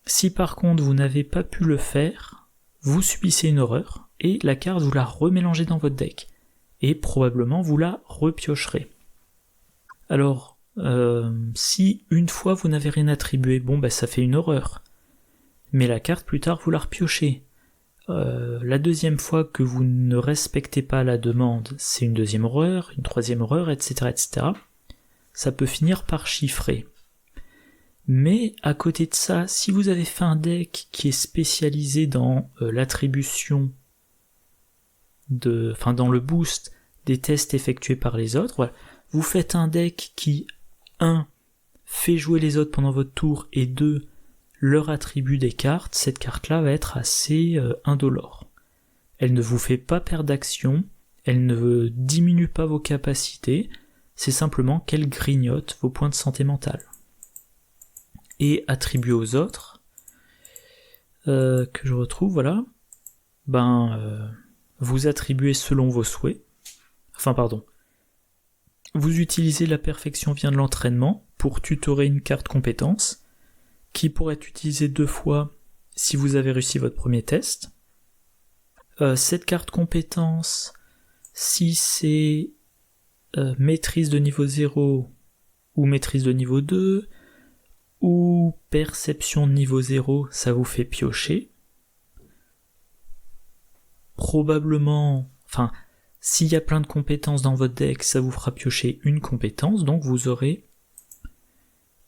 Si par contre vous n'avez pas pu le faire, vous subissez une horreur, et la carte vous la remélangez dans votre deck. Et probablement vous la repiocherez. Alors, si une fois vous n'avez rien attribué, ça fait une horreur. Mais la carte plus tard vous la repiochez. La deuxième fois que vous ne respectez pas la demande, c'est une deuxième horreur, une troisième horreur, etc., etc. Ça peut finir par chiffrer. Mais à côté de ça, si vous avez fait un deck qui est spécialisé dans l'attribution dans le boost des tests effectués par les autres, voilà, vous faites un deck qui, 1, fait jouer les autres pendant votre tour, et 2, leur attribue des cartes, cette carte-là va être assez indolore. Elle ne vous fait pas perdre d'action, elle ne diminue pas vos capacités, c'est simplement qu'elle grignote vos points de santé mentale. Et attribuer aux autres, que je retrouve, voilà, vous attribuez selon vos souhaits. Vous utilisez la perfection vient de l'entraînement pour tutorer une carte compétence qui pourrait être utilisée 2 fois si vous avez réussi votre premier test. Cette carte compétence, si c'est maîtrise de niveau 0 ou maîtrise de niveau 2 ou perception de niveau 0, ça vous fait piocher. Probablement, s'il y a plein de compétences dans votre deck, ça vous fera piocher une compétence, donc vous aurez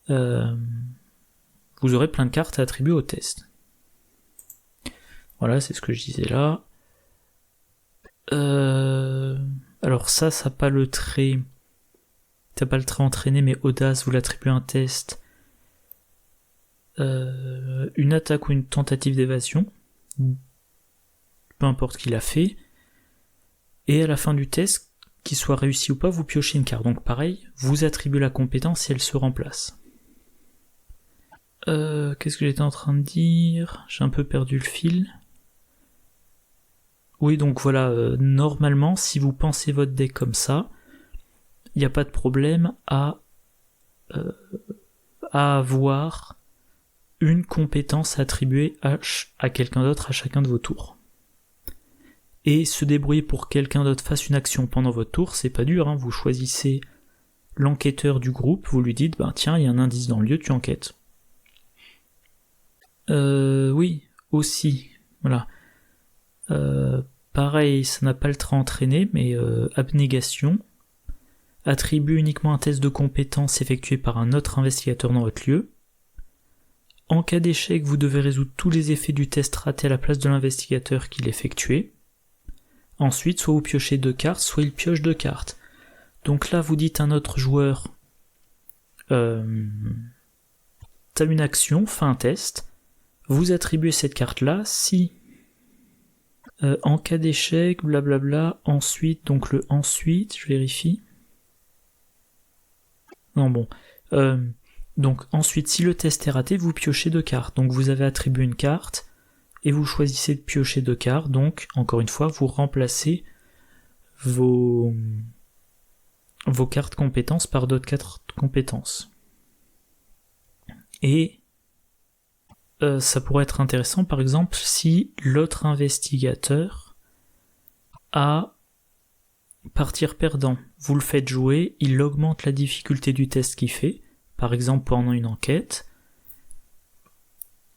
plein de cartes à attribuer au test. Voilà, c'est ce que je disais là. Alors ça n'a pas le trait. T'as pas le trait entraîné, mais audace, vous l'attribuez un test. Une attaque ou une tentative d'évasion. Peu importe qui l'a fait. Et à la fin du test, qu'il soit réussi ou pas, vous piochez une carte. Donc pareil, vous attribuez la compétence et elle se remplace. Qu'est-ce que j'étais en train de dire ? J'ai un peu perdu le fil. Oui, donc voilà, normalement, si vous pensez votre deck comme ça, il n'y a pas de problème à avoir une compétence attribuée à quelqu'un d'autre à chacun de vos tours. Et se débrouiller pour que quelqu'un d'autre fasse une action pendant votre tour, c'est pas dur, hein, vous choisissez l'enquêteur du groupe, vous lui dites, tiens, il y a un indice dans le lieu, tu enquêtes. Oui, aussi, voilà. Pareil, ça n'a pas le trait entraîné, mais abnégation attribue uniquement un test de compétence effectué par un autre investigateur dans votre lieu. En cas d'échec, vous devez résoudre tous les effets du test raté à la place de l'investigateur qui l'effectuait. Ensuite, soit vous piochez 2 cartes, soit il pioche 2 cartes. Donc là, vous dites à un autre joueur, t'as une action, fais un test, vous attribuez cette carte-là, si en cas d'échec, blablabla, ensuite, donc le ensuite, je vérifie. Non bon. Donc ensuite, si le test est raté, vous piochez 2 cartes. Donc vous avez attribué une carte, et vous choisissez de piocher 2 cartes, donc, encore une fois, vous remplacez vos cartes compétences par d'autres cartes compétences. Et ça pourrait être intéressant, par exemple, si l'autre investigateur a partir perdant. Vous le faites jouer, il augmente la difficulté du test qu'il fait, par exemple pendant une enquête.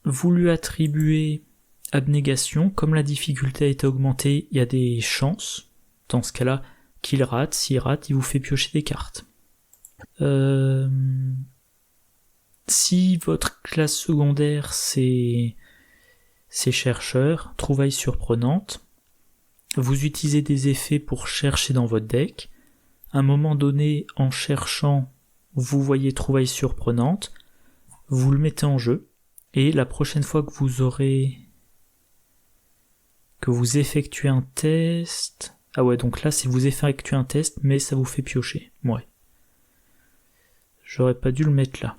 Vous lui attribuez abnégation, comme la difficulté a été augmentée, il y a des chances, dans ce cas-là, qu'il rate. S'il rate, il vous fait piocher des cartes. Si votre classe secondaire c'est chercheur, trouvaille surprenante, vous utilisez des effets pour chercher dans votre deck. À un moment donné, en cherchant, vous voyez trouvaille surprenante, vous le mettez en jeu, et la prochaine fois que vous effectuez un test... Ah ouais, donc là, c'est vous effectuez un test, mais ça vous fait piocher. Ouais. J'aurais pas dû le mettre là.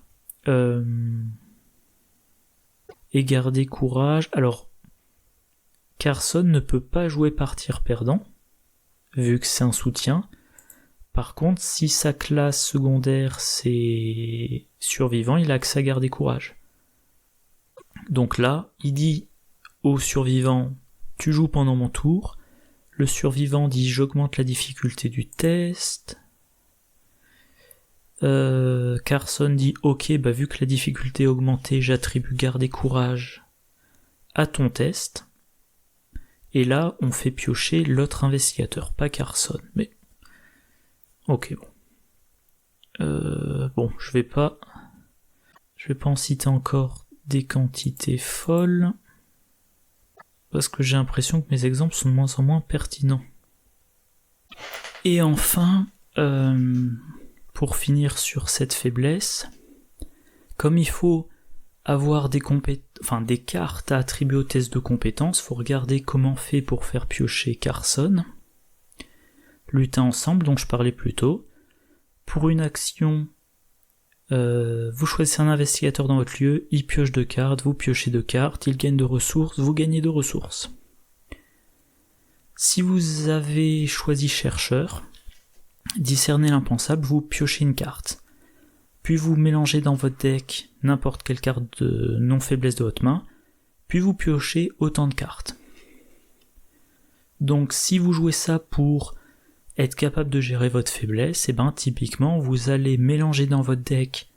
Et garder courage. Alors, Carson ne peut pas jouer partir perdant, vu que c'est un soutien. Par contre, si sa classe secondaire c'est survivant, il a accès à garder courage. Donc là, il dit au survivant, tu joues pendant mon tour. Le survivant dit, j'augmente la difficulté du test. Carson dit, ok, vu que la difficulté est augmentée, j'attribue garder courage à ton test. Et là, on fait piocher l'autre investigateur, pas Carson, mais... Ok, bon. Bon, je vais pas en citer encore des quantités folles, parce que j'ai l'impression que mes exemples sont de moins en moins pertinents. Et enfin, pour finir sur cette faiblesse, comme il faut avoir des cartes à attribuer au test de compétences, faut regarder comment on fait pour faire piocher Carson. Lutter ensemble, dont je parlais plus tôt. Pour une action, vous choisissez un investigateur dans votre lieu, il pioche 2 cartes, vous piochez 2 cartes, il gagne de ressources, vous gagnez de ressources. Si vous avez choisi chercheur, discerner l'impensable, vous piochez une carte. Puis vous mélangez dans votre deck n'importe quelle carte de non-faiblesse de votre main, puis vous piochez autant de cartes. Donc si vous jouez ça pour être capable de gérer votre faiblesse, et typiquement vous allez mélanger dans votre deck,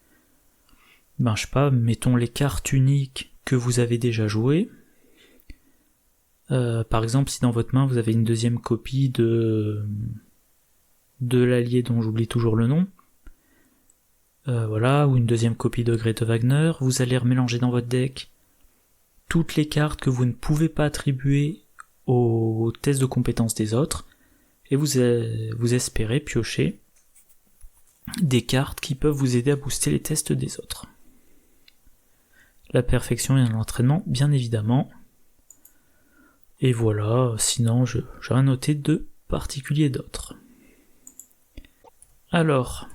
je sais pas, mettons les cartes uniques que vous avez déjà jouées. Par exemple, si dans votre main vous avez une deuxième copie de l'allié dont j'oublie toujours le nom, ou une deuxième copie de Grete Wagner, vous allez remélanger dans votre deck toutes les cartes que vous ne pouvez pas attribuer aux tests de compétences des autres, et vous espérez piocher des cartes qui peuvent vous aider à booster les tests des autres. La perfection vient de l'entraînement, bien évidemment. Et voilà, sinon j'ai rien noté de particulier d'autre. Alors,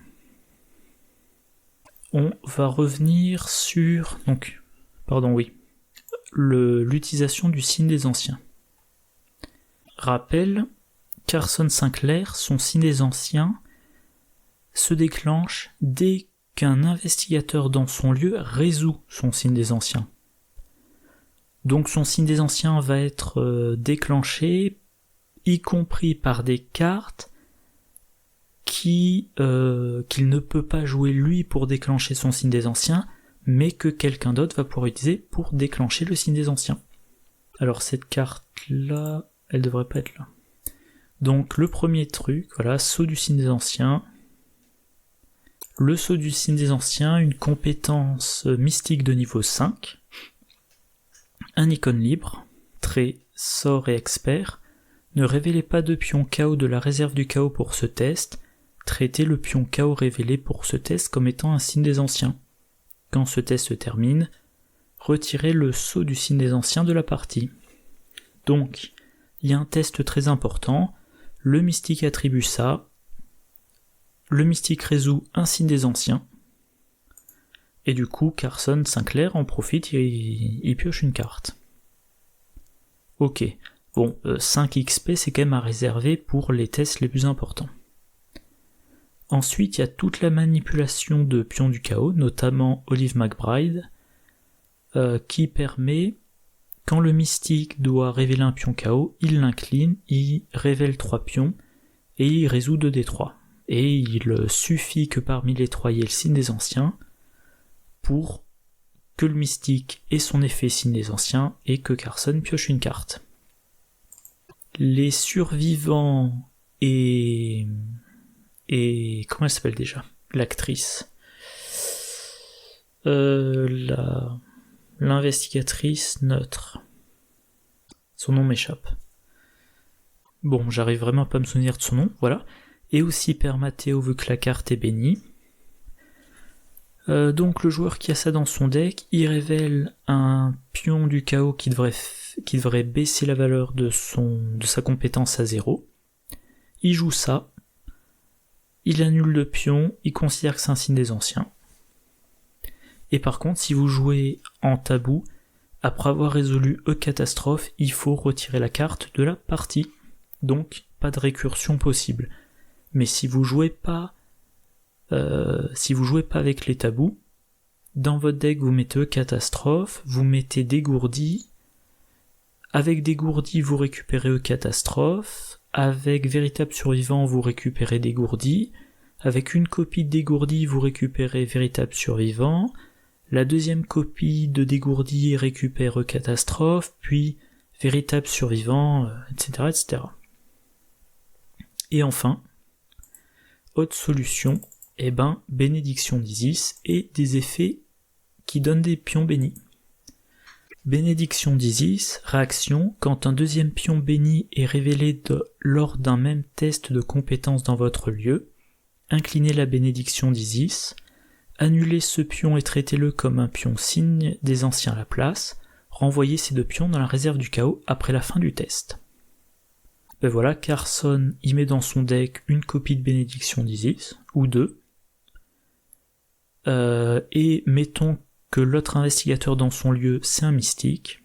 on va revenir sur l'utilisation du signe des anciens. Rappel, Carson Sinclair, son signe des anciens, se déclenche dès qu'un investigateur dans son lieu résout son signe des anciens. Donc son signe des anciens va être déclenché, y compris par des cartes qu'il ne peut pas jouer lui pour déclencher son signe des anciens, mais que quelqu'un d'autre va pouvoir utiliser pour déclencher le signe des anciens. Alors cette carte-là, elle devrait pas être là. Donc le premier truc, saut du signe des anciens. Le saut du signe des anciens, une compétence mystique de niveau 5. Un icône libre, trait, sort et expert. Ne révélez pas de pion KO de la réserve du chaos pour ce test. Traitez le pion KO révélé pour ce test comme étant un signe des anciens. Quand ce test se termine, retirez le sceau du signe des anciens de la partie. Donc, il y a un test très important. Le mystique attribue ça. Le mystique résout un signe des anciens. Et du coup, Carson Sinclair en profite, il pioche une carte. Ok, 5 XP c'est quand même à réserver pour les tests les plus importants. Ensuite, il y a toute la manipulation de pions du chaos, notamment Olive McBride, qui permet, quand le mystique doit révéler un pion chaos, il l'incline, il révèle 3 pions, et il résout 2d3. Et il suffit que parmi les 3 il y ait le signe des anciens, pour que le mystique ait son effet signe des anciens, et que Carson pioche une carte. Les survivants et comment elle s'appelle déjà ? L'actrice. L'investigatrice neutre. Son nom m'échappe. Bon, j'arrive vraiment pas à me souvenir de son nom, voilà. Et aussi Père Matteo vu que la carte est bénie. Donc le joueur qui a ça dans son deck, il révèle un pion du chaos qui devrait baisser la valeur de sa compétence à 0. Il joue ça. Il annule le pion, il considère que c'est un signe des anciens. Et par contre, si vous jouez en tabou, après avoir résolu catastrophe, il faut retirer la carte de la partie. Donc, pas de récursion possible. Mais si vous jouez pas avec les tabous, dans votre deck vous mettez catastrophe, vous mettez dégourdi. Avec dégourdi, vous récupérez catastrophe. Avec véritable survivant, vous récupérez dégourdi. Avec une copie de dégourdi, vous récupérez véritable survivant. La deuxième copie de dégourdi récupère catastrophe, puis véritable survivant, etc., etc. Et enfin, autre solution, bénédiction d'Isis et des effets qui donnent des pions bénis. Bénédiction d'Isis, réaction, quand un deuxième pion béni est révélé lors d'un même test de compétence dans votre lieu, inclinez la bénédiction d'Isis, annulez ce pion et traitez-le comme un pion signe des anciens à la place, renvoyez ces 2 pions dans la réserve du chaos après la fin du test. Voilà, Carson y met dans son deck une copie de bénédiction d'Isis, ou 2, et mettons que l'autre investigateur dans son lieu, c'est un mystique,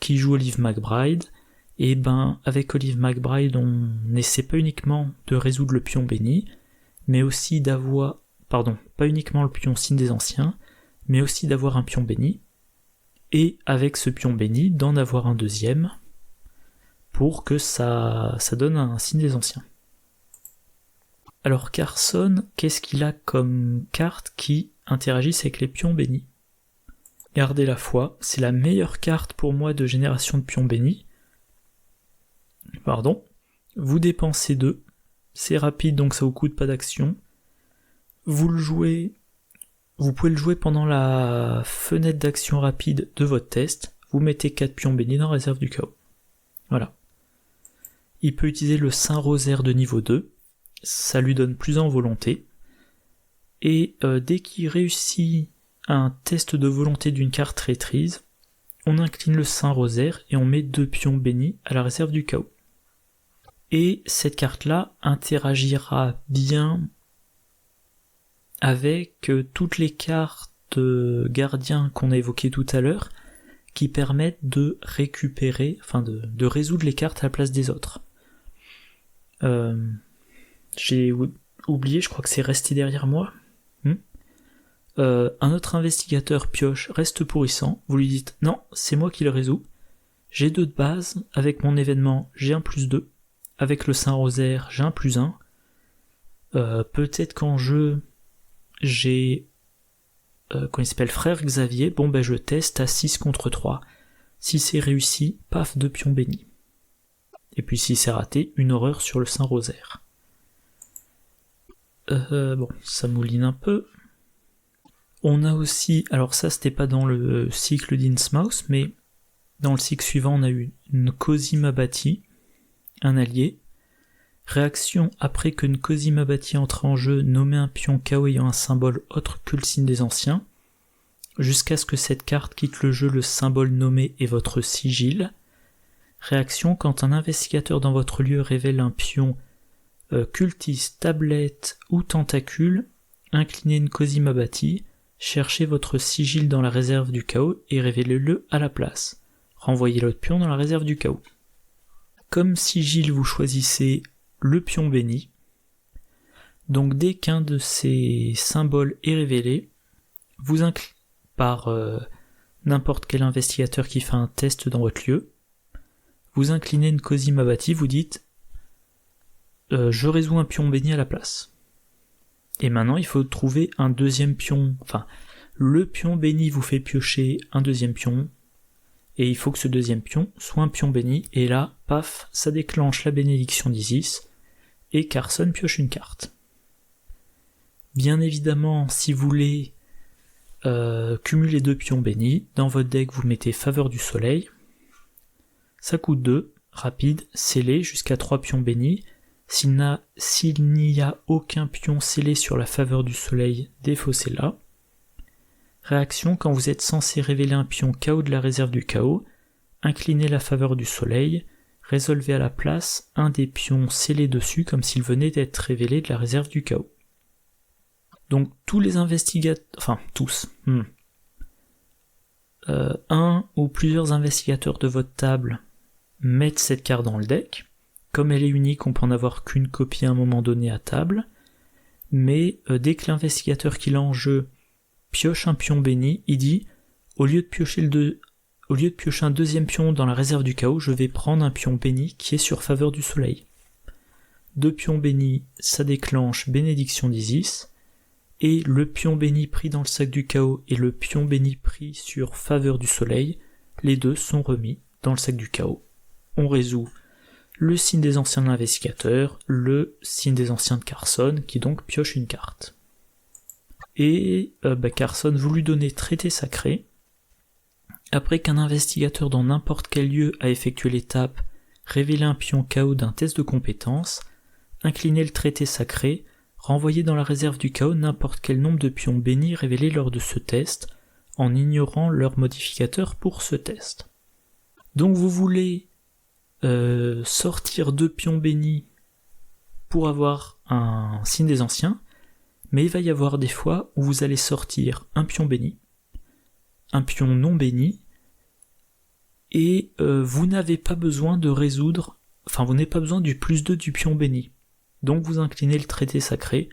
qui joue Olive McBride, Et avec Olive McBride, on n'essaie pas uniquement de résoudre le pion béni, mais aussi pas uniquement le pion signe des anciens, mais aussi d'avoir un pion béni, et avec ce pion béni, d'en avoir un deuxième, pour que ça donne un signe des anciens. Alors Carson, qu'est-ce qu'il a comme carte qui interagissent avec les pions bénis? Gardez la foi, c'est la meilleure carte pour moi de génération de pions bénis. Vous dépensez 2, c'est rapide donc ça vous coûte pas d'action. Vous pouvez le jouer pendant la fenêtre d'action rapide de votre test, vous mettez 4 pions bénis dans la réserve du chaos. Voilà. Il peut utiliser le Saint-Rosaire de niveau 2, ça lui donne plus en volonté, et dès qu'il réussit un test de volonté d'une carte traîtrise, on incline le Saint-Rosaire et on met 2 pions bénis à la réserve du chaos. Et cette carte-là interagira bien avec toutes les cartes gardiens qu'on a évoquées tout à l'heure, qui permettent de récupérer, de résoudre les cartes à la place des autres. J'ai oublié, je crois que c'est resté derrière moi. Un autre investigateur pioche reste pourrissant, vous lui dites non, c'est moi qui le résous. J'ai 2 de base, avec mon événement j'ai un +2, avec le Saint-Rosaire j'ai un +1. Peut-être qu'en jeu j'ai il s'appelle Frère Xavier, je teste à 6 contre 3. Si c'est réussi, paf, 2 pions bénis. Et puis si c'est raté, une horreur sur le Saint-Rosaire. Ça mouline un peu. On a aussi, alors ça c'était pas dans le cycle d'Innsmouth, mais dans le cycle suivant on a eu Nkosi Mabati, un allié. Réaction après que Nkosi Mabati entre en jeu, nommez un pion KO ayant un symbole autre que le signe des anciens, jusqu'à ce que cette carte quitte le jeu, le symbole nommé est votre sigil. Réaction quand un investigateur dans votre lieu révèle un pion cultiste, tablette ou tentacule, inclinez Nkosi Mabati, cherchez votre sigil dans la réserve du chaos et révélez-le à la place. Renvoyez l'autre pion dans la réserve du chaos. Comme sigil, vous choisissez le pion béni. Donc dès qu'un de ces symboles est révélé, vous par n'importe quel investigateur qui fait un test dans votre lieu, vous inclinez Nkosi Mabati, vous dites je résous un pion béni à la place. Et maintenant il faut trouver un deuxième pion, le pion béni vous fait piocher un deuxième pion, et il faut que ce deuxième pion soit un pion béni, et là, paf, ça déclenche la bénédiction d'Isis, et Carson pioche une carte. Bien évidemment, si vous voulez cumuler 2 pions bénis, dans votre deck vous mettez Faveur du Soleil, ça coûte 2, rapide, scellé, jusqu'à 3 pions bénis. S'il n'y a aucun pion scellé sur la Faveur du Soleil, défaussez-la. Réaction, quand vous êtes censé révéler un pion KO de la réserve du chaos, inclinez la Faveur du Soleil, résolvez à la place un des pions scellés dessus comme s'il venait d'être révélé de la réserve du chaos. Donc tous les investigateurs, un ou plusieurs investigateurs de votre table mettent cette carte dans le deck. Comme elle est unique, on peut en avoir qu'une copie à un moment donné à table, mais dès que l'investigateur qui l'a en jeu pioche un pion béni, il dit au lieu de piocher un deuxième pion dans la réserve du chaos, je vais prendre un pion béni qui est sur Faveur du Soleil. 2 pions bénis, ça déclenche bénédiction d'Isis, et le pion béni pris dans le sac du chaos et le pion béni pris sur Faveur du Soleil, les deux sont remis dans le sac du chaos. On résout le signe des anciens de l'investigateur, le signe des anciens de Carson, qui donc pioche une carte. Et Carson, vous lui donnez traité sacré. Après qu'un investigateur dans n'importe quel lieu a effectué l'étape révéler un pion KO d'un test de compétence, inclinez le traité sacré, renvoyez dans la réserve du chaos n'importe quel nombre de pions bénis révélés lors de ce test, en ignorant leur modificateur pour ce test. Donc vous voulez sortir 2 pions bénis pour avoir un signe des anciens, mais il va y avoir des fois où vous allez sortir un pion béni, un pion non béni, et vous n'avez pas besoin de résoudre, enfin vous n'avez pas besoin du +2 du pion béni. Donc vous inclinez le traité sacré,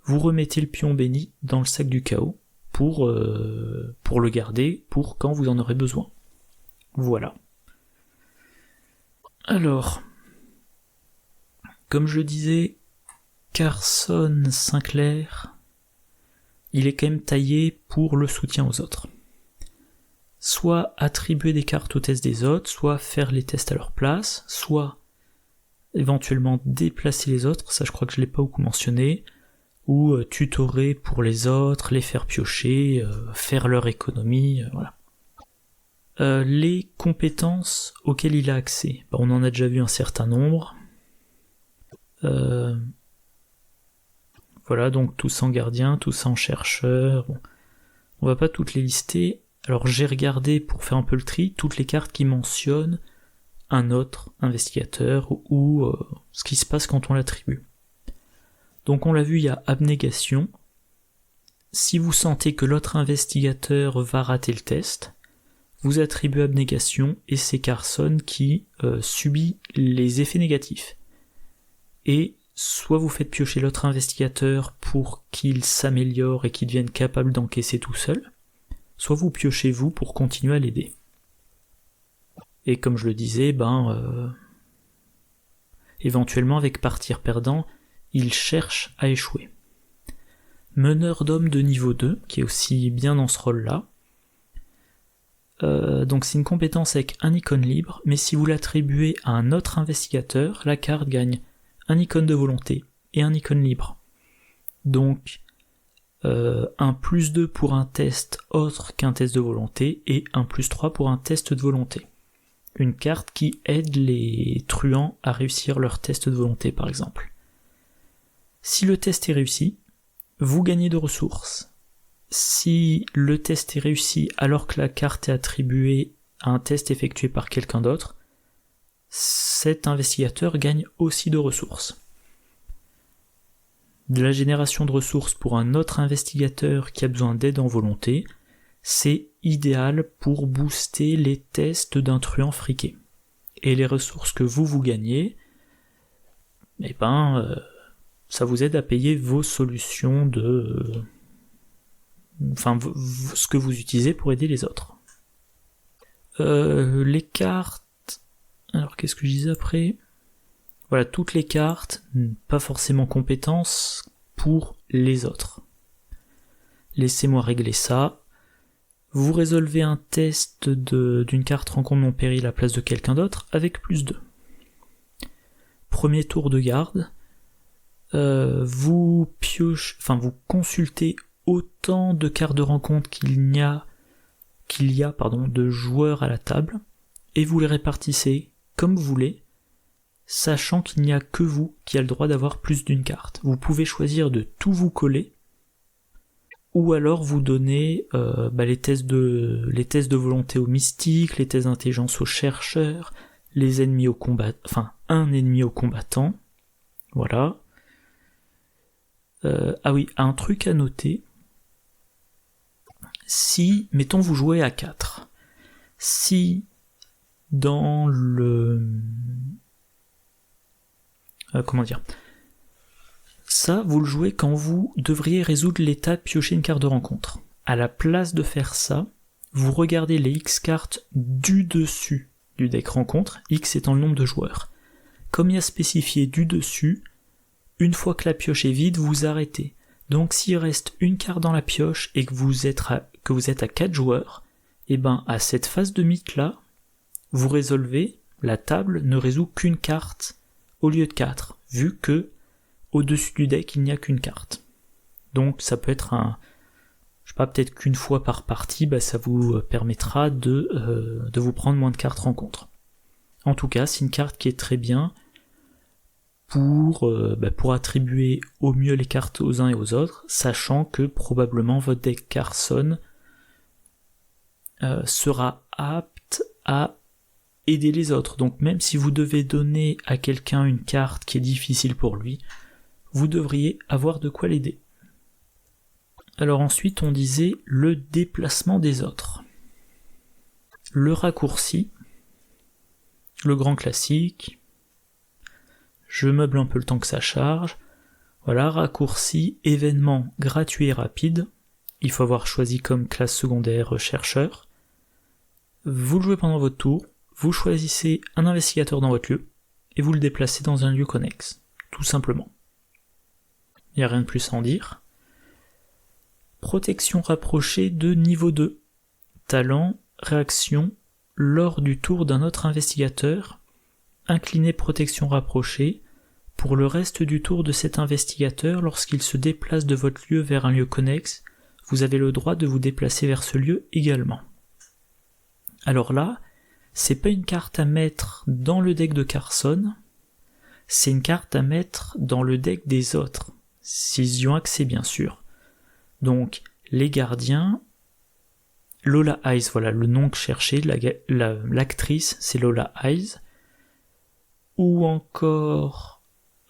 vous remettez le pion béni dans le sac du chaos pour le garder pour quand vous en aurez besoin. Voilà. Alors, comme je le disais, Carson Sinclair, il est quand même taillé pour le soutien aux autres. Soit attribuer des cartes aux tests des autres, soit faire les tests à leur place, soit éventuellement déplacer les autres, ça je crois que je l'ai pas beaucoup mentionné, ou tutorer pour les autres, les faire piocher, faire leur économie, voilà. Les compétences auxquelles il a accès, on en a déjà vu un certain nombre. Voilà, donc tous en gardien, tous en chercheur. Bon. On va pas toutes les lister. Alors j'ai regardé pour faire un peu le tri, toutes les cartes qui mentionnent un autre investigateur ou ce qui se passe quand on l'attribue. Donc on l'a vu, il y a abnégation. Si vous sentez que l'autre investigateur va rater le test, vous attribuez abnégation et c'est Carson qui subit les effets négatifs. Et soit vous faites piocher l'autre investigateur pour qu'il s'améliore et qu'il devienne capable d'encaisser tout seul, soit vous piochez vous pour continuer à l'aider. Et comme je le disais, éventuellement avec partir perdant, il cherche à échouer. Meneur d'hommes de niveau 2, qui est aussi bien dans ce rôle-là. Donc c'est une compétence avec un icône libre, mais si vous l'attribuez à un autre investigateur, la carte gagne un icône de volonté et un icône libre. Donc un +2 pour un test autre qu'un test de volonté et un +3 pour un test de volonté. Une carte qui aide les truands à réussir leur test de volonté par exemple. Si le test est réussi, vous gagnez de ressources. Si le test est réussi alors que la carte est attribuée à un test effectué par quelqu'un d'autre, cet investigateur gagne aussi de ressources. De la génération de ressources pour un autre investigateur qui a besoin d'aide en volonté, c'est idéal pour booster les tests d'un truand friqué. Et les ressources que vous gagnez, ça vous aide à payer vos solutions de... ce que vous utilisez pour aider les autres. Les cartes... Alors qu'est-ce que je disais après ? Voilà, toutes les cartes, pas forcément compétences, pour les autres. Laissez-moi régler ça. Vous résolvez un test d'une carte rencontre non péril à la place de quelqu'un d'autre avec +2. Premier tour de garde, vous consultez autant de cartes de rencontre qu'il y a de joueurs à la table, et vous les répartissez comme vous voulez, sachant qu'il n'y a que vous qui a le droit d'avoir plus d'une carte. Vous pouvez choisir de tout vous coller, ou alors vous donnez les tests de volonté aux mystiques, les tests d'intelligence aux chercheurs, les ennemis au combat, un ennemi au combattant, voilà. Un truc à noter, si, mettons vous jouez à 4, si dans le... Ça, vous le jouez quand vous devriez résoudre l'état piocher une carte de rencontre. À la place de faire ça, vous regardez les X cartes du dessus du deck rencontre, X étant le nombre de joueurs. Comme il y a spécifié du dessus, une fois que la pioche est vide, vous arrêtez. Donc s'il reste une carte dans la pioche et que vous êtes à 4 joueurs, à cette phase de mythe là, vous résolvez, la table ne résout qu'une carte au lieu de 4, vu que au-dessus du deck il n'y a qu'une carte. Donc ça peut être peut-être qu'une fois par partie, ça vous permettra de vous prendre moins de cartes rencontre. En tout cas, c'est une carte qui est très bien pour attribuer au mieux les cartes aux uns et aux autres, sachant que probablement votre deck Carson sera apte à aider les autres. Donc même si vous devez donner à quelqu'un une carte qui est difficile pour lui, vous devriez avoir de quoi l'aider. Alors ensuite on disait le déplacement des autres. Le raccourci, le grand classique. Je meuble un peu le temps que ça charge. Voilà, raccourci, événement gratuit et rapide. Il faut avoir choisi comme classe secondaire chercheur. Vous le jouez pendant votre tour, vous choisissez un investigateur dans votre lieu, et vous le déplacez dans un lieu connexe, tout simplement. Il n'y a rien de plus à en dire. Protection rapprochée de niveau 2. Talent, réaction, lors du tour d'un autre investigateur, incliné protection rapprochée, pour le reste du tour de cet investigateur, lorsqu'il se déplace de votre lieu vers un lieu connexe, vous avez le droit de vous déplacer vers ce lieu également. Alors là, c'est pas une carte à mettre dans le deck de Carson, c'est une carte à mettre dans le deck des autres, s'ils y ont accès bien sûr. Donc, les gardiens, Lola Eyes, voilà le nom que je cherchais, l'actrice c'est Lola Eyes, ou encore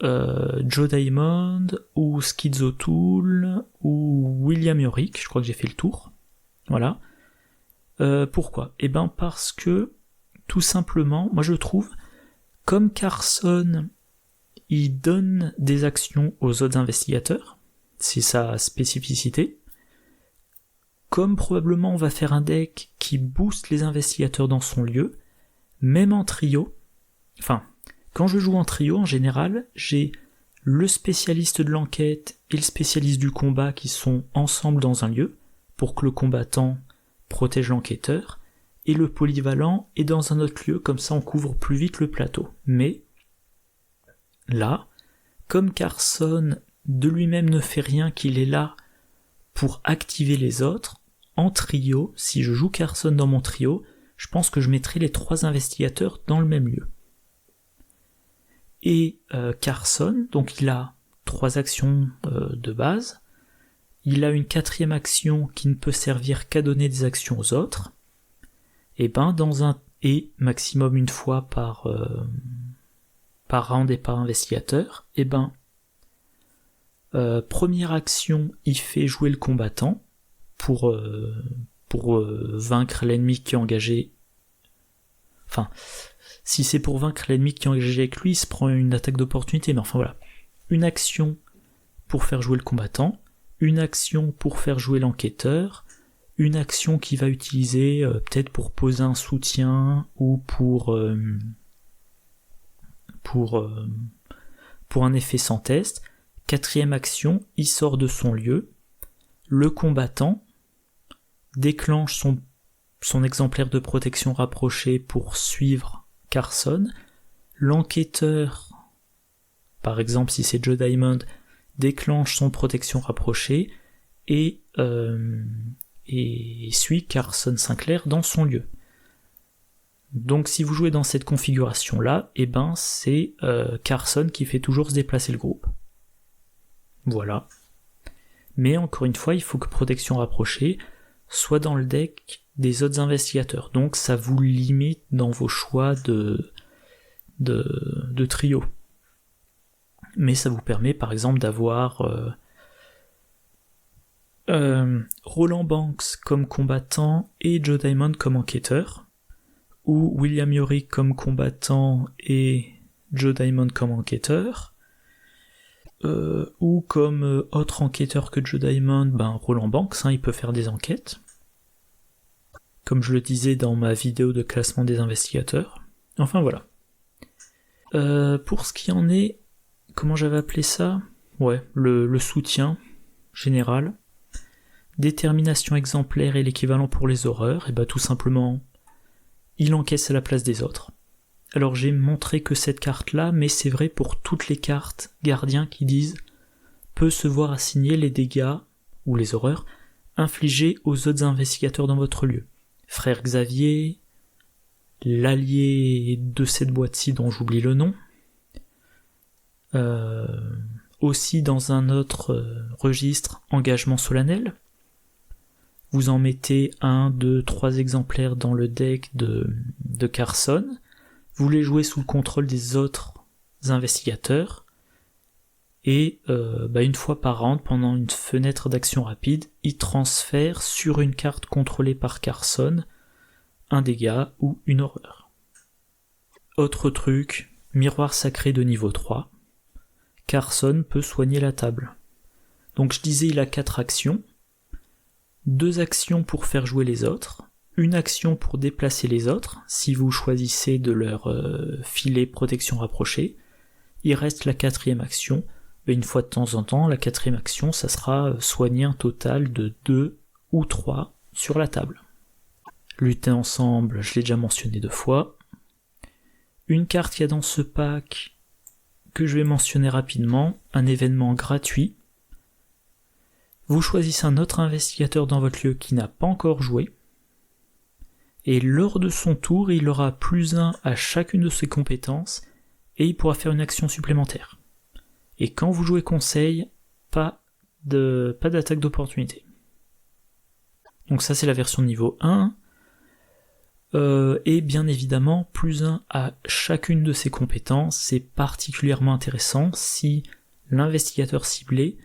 Joe Diamond, ou Schizotool, ou William Yorick, je crois que j'ai fait le tour. Voilà. Pourquoi ? Eh ben parce que, tout simplement, moi je trouve, comme Carson, il donne des actions aux autres investigateurs, c'est sa spécificité, comme probablement on va faire un deck qui booste les investigateurs dans son lieu, même en trio, enfin, quand je joue en trio, en général, j'ai le spécialiste de l'enquête et le spécialiste du combat qui sont ensemble dans un lieu, pour que le combattant protège l'enquêteur, et le polyvalent est dans un autre lieu, comme ça on couvre plus vite le plateau. Mais, là, comme Carson de lui-même ne fait rien, qu'il est là pour activer les autres, en trio, si je joue Carson dans mon trio, je pense que je mettrai les 3 investigateurs dans le même lieu. Et Carson, donc il a 3 actions de base, il a une 4e action qui ne peut servir qu'à donner des actions aux autres, et maximum une fois par round et par investigateur, et première action, il fait jouer le combattant pour vaincre l'ennemi qui est engagé. Enfin, si c'est pour vaincre l'ennemi qui est engagé avec lui, il se prend une attaque d'opportunité, mais enfin voilà. Une action pour faire jouer le combattant, une action pour faire jouer l'enquêteur, une action qu'il va utiliser peut-être pour poser un soutien ou pour un effet sans test. 4e action, il sort de son lieu, le combattant déclenche son exemplaire de protection rapprochée pour suivre Carson, l'enquêteur, par exemple si c'est Joe Diamond, déclenche son protection rapprochée et suit Carson Sinclair dans son lieu. Donc si vous jouez dans cette configuration-là, c'est Carson qui fait toujours se déplacer le groupe. Voilà. Mais encore une fois, il faut que protection rapprochée soit dans le deck des autres investigateurs. Donc ça vous limite dans vos choix de trio. Mais ça vous permet par exemple d'avoir Roland Banks comme combattant et Joe Diamond comme enquêteur, ou William Yorick comme combattant et Joe Diamond comme enquêteur, ou comme autre enquêteur que Joe Diamond, Roland Banks, il peut faire des enquêtes, comme je le disais dans ma vidéo de classement des investigateurs. Enfin voilà. Pour ce qui en est, comment j'avais appelé ça ? Ouais, le soutien général, détermination exemplaire et l'équivalent pour les horreurs, et tout simplement, il encaisse à la place des autres. Alors j'ai montré que cette carte-là, mais c'est vrai pour toutes les cartes gardiens qui disent peut se voir assigner les dégâts, ou les horreurs, infligés aux autres investigateurs dans votre lieu. Frère Xavier, l'allié de cette boîte-ci dont j'oublie le nom, aussi dans un autre registre, engagement solennel. Vous en mettez 1, 2, 3 exemplaires dans le deck de Carson, vous les jouez sous le contrôle des autres investigateurs, et une fois par round, pendant une fenêtre d'action rapide, il transfère sur une carte contrôlée par Carson un dégât ou une horreur. Autre truc, miroir sacré de niveau 3. Carson peut soigner la table. Donc je disais, il a 4 actions. 2 actions pour faire jouer les autres. Une action pour déplacer les autres, si vous choisissez de leur filer protection rapprochée. Il reste la 4e action. Et une fois de temps en temps, la 4e action, ça sera soigner un total de 2 ou 3 sur la table. Lutter ensemble, je l'ai déjà mentionné 2 fois. Une carte qu'il y a dans ce pack, que je vais mentionner rapidement, un événement gratuit. Vous choisissez un autre investigateur dans votre lieu qui n'a pas encore joué, et lors de son tour, il aura +1 à chacune de ses compétences, et il pourra faire une action supplémentaire. Et quand vous jouez conseil, pas d'attaque d'opportunité. Donc ça c'est la version niveau 1, et bien évidemment, +1 à chacune de ses compétences, c'est particulièrement intéressant si l'investigateur ciblé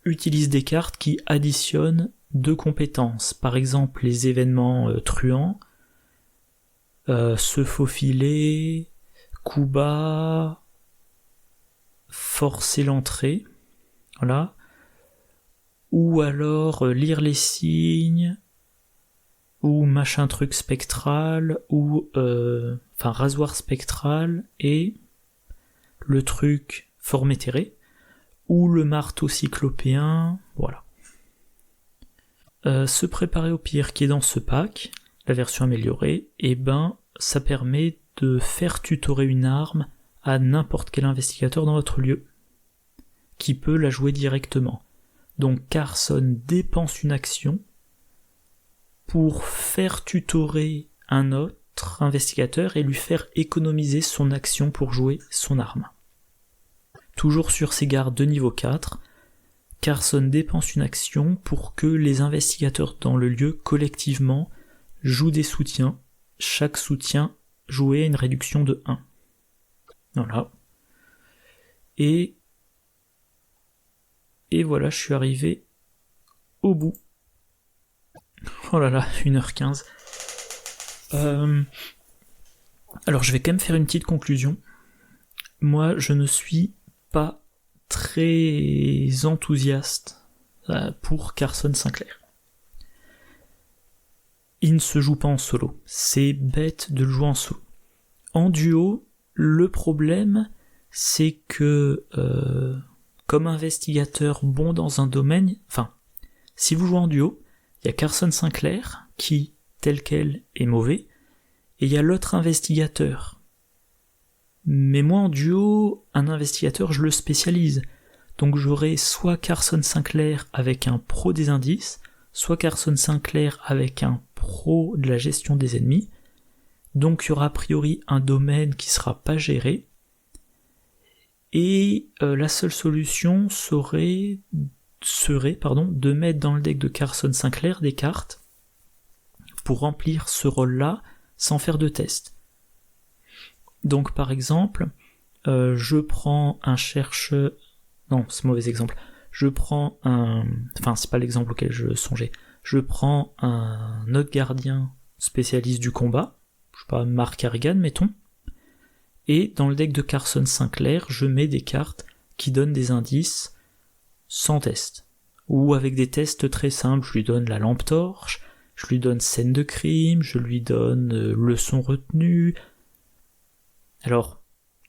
utilise des cartes qui additionnent 2 compétences. Par exemple, les événements truands, se faufiler, coup bas, forcer l'entrée, voilà. Ou alors lire les signes, ou machin truc spectral, ou rasoir spectral, et le truc formétéré, ou le marteau cyclopéen, voilà. Se préparer au pire qui est dans ce pack, la version améliorée, et ça permet de faire tutorer une arme à n'importe quel investigateur dans votre lieu, qui peut la jouer directement. Donc Carson dépense une action pour faire tutorer un autre investigateur et lui faire économiser son action pour jouer son arme. Toujours sur ses gardes de niveau 4, Carson dépense une action pour que les investigateurs dans le lieu collectivement jouent des soutiens. Chaque soutien joué a une réduction de 1. Voilà. Et voilà, je suis arrivé au bout. Oh là là, 1h15. Alors je vais quand même faire une petite conclusion. Moi, je ne suis pas très enthousiaste pour Carson Sinclair. Il ne se joue pas en solo. C'est bête de le jouer en solo. En duo, le problème, c'est que comme investigateur bon dans un domaine, si vous jouez en duo, il y a Carson Sinclair qui, tel quel, est mauvais, et il y a l'autre investigateur. Mais moi en duo, un investigateur, je le spécialise. Donc j'aurai soit Carson Sinclair avec un pro des indices, soit Carson Sinclair avec un pro de la gestion des ennemis. Donc il y aura a priori un domaine qui sera pas géré. Et la seule solution serait de mettre dans le deck de Carson Sinclair des cartes pour remplir ce rôle-là sans faire de test. Donc par exemple, je prends un chercheur... Non, c'est un mauvais exemple. Je prends un... c'est pas l'exemple auquel je songeais. Je prends un autre gardien spécialiste du combat, je sais pas, Mark Harrigan, mettons, et dans le deck de Carson Sinclair, je mets des cartes qui donnent des indices sans test. Ou avec des tests très simples, je lui donne la lampe torche, je lui donne scène de crime, je lui donne leçon retenue. Alors,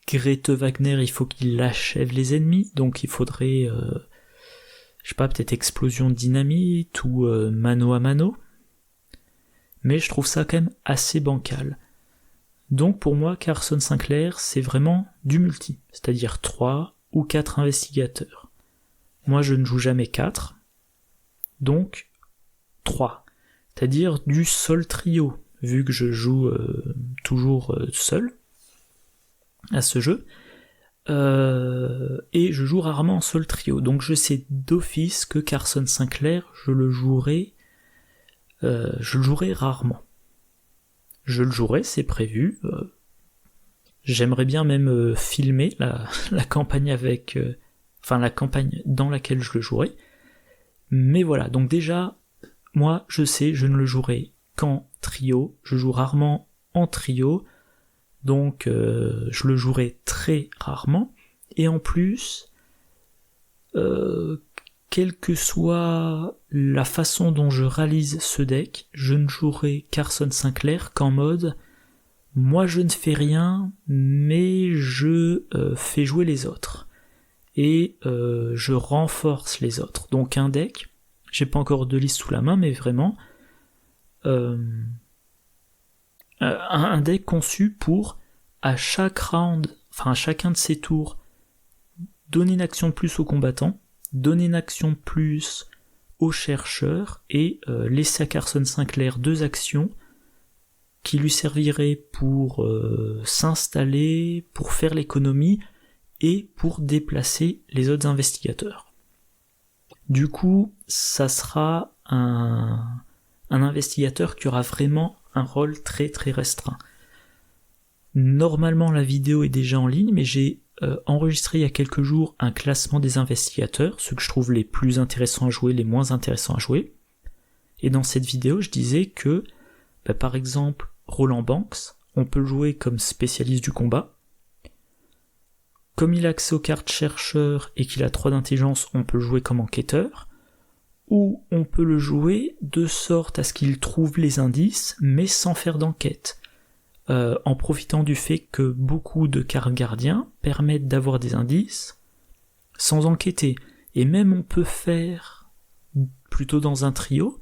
Grete Wagner, il faut qu'il achève les ennemis, donc il faudrait, peut-être explosion de dynamite ou mano à mano. Mais je trouve ça quand même assez bancal. Donc pour moi, Carson Sinclair, c'est vraiment du multi, c'est-à-dire 3 ou 4 investigateurs. Moi, je ne joue jamais 4, donc 3. C'est-à-dire du seul trio, vu que je joue toujours seul à ce jeu, et je joue rarement en seul trio. Donc je sais d'office que Carson Sinclair, je le jouerai rarement. Je le jouerai, c'est prévu. J'aimerais bien même filmer la campagne avec... la campagne dans laquelle je le jouerai. Mais voilà, donc déjà, moi, je sais, je ne le jouerai qu'en trio. Je joue rarement en trio, donc je le jouerai très rarement, et en plus, quelle que soit la façon dont je réalise ce deck, je ne jouerai Carson Sinclair qu'en mode moi je ne fais rien, mais je fais jouer les autres. Et je renforce les autres. Donc un deck, j'ai pas encore de liste sous la main, mais vraiment un deck conçu pour à chaque round, enfin à chacun de ses tours, donner une action de plus aux combattants, donner une action de plus aux chercheurs et laisser à Carson Sinclair 2 actions qui lui serviraient pour s'installer, pour faire l'économie et pour déplacer les autres investigateurs. Du coup, ça sera un investigateur qui aura vraiment un rôle très très restreint. Normalement, la vidéo est déjà en ligne, mais j'ai enregistré il y a quelques jours un classement des investigateurs, ceux que je trouve les plus intéressants à jouer, les moins intéressants à jouer. Et dans cette vidéo, je disais que, par exemple, Roland Banks, on peut le jouer comme spécialiste du combat. Comme il a accès aux cartes chercheur et qu'il a 3 d'intelligence, on peut le jouer comme enquêteur. Ou on peut le jouer de sorte à ce qu'il trouve les indices, mais sans faire d'enquête. En profitant du fait que beaucoup de cartes gardiens permettent d'avoir des indices sans enquêter. Et même on peut faire, plutôt dans un trio,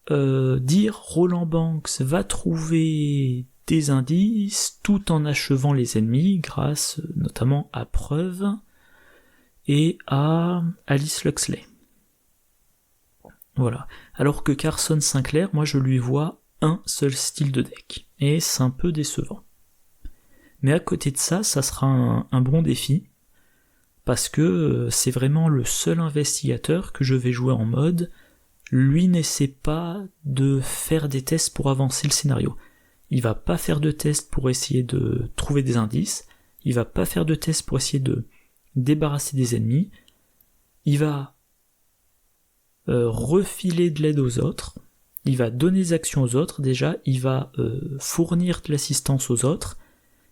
dire Roland Banks va trouver des indices tout en achevant les ennemis grâce notamment à Preuve et à Alice Luxley. Voilà. Alors que Carson Sinclair, moi je lui vois un seul style de deck. Et c'est un peu décevant. Mais à côté de ça, ça sera un bon défi, parce que c'est vraiment le seul investigateur que je vais jouer en mode lui n'essaie pas de faire des tests pour avancer le scénario. Il va pas faire de tests pour essayer de trouver des indices, il va pas faire de tests pour essayer de débarrasser des ennemis, il va refiler de l'aide aux autres, il va donner des actions aux autres déjà, il va fournir de l'assistance aux autres,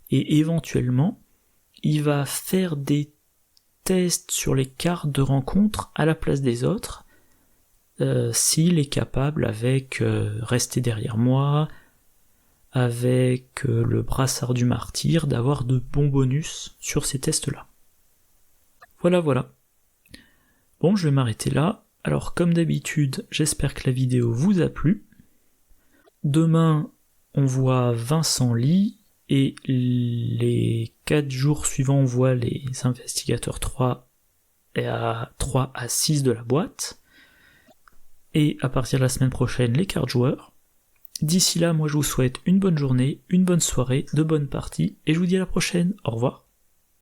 et éventuellement, il va faire des tests sur les cartes de rencontre à la place des autres, s'il est capable avec rester derrière moi, avec le brassard du martyr, d'avoir de bons bonus sur ces tests-là. Voilà. Bon, je vais m'arrêter là. Alors, comme d'habitude, j'espère que la vidéo vous a plu. Demain, on voit Vincent Lee, et les 4 jours suivants, on voit les investigateurs 3 à 6 de la boîte. Et à partir de la semaine prochaine, les cartes joueurs. D'ici là, moi je vous souhaite une bonne journée, une bonne soirée, de bonnes parties, et je vous dis à la prochaine. Au revoir.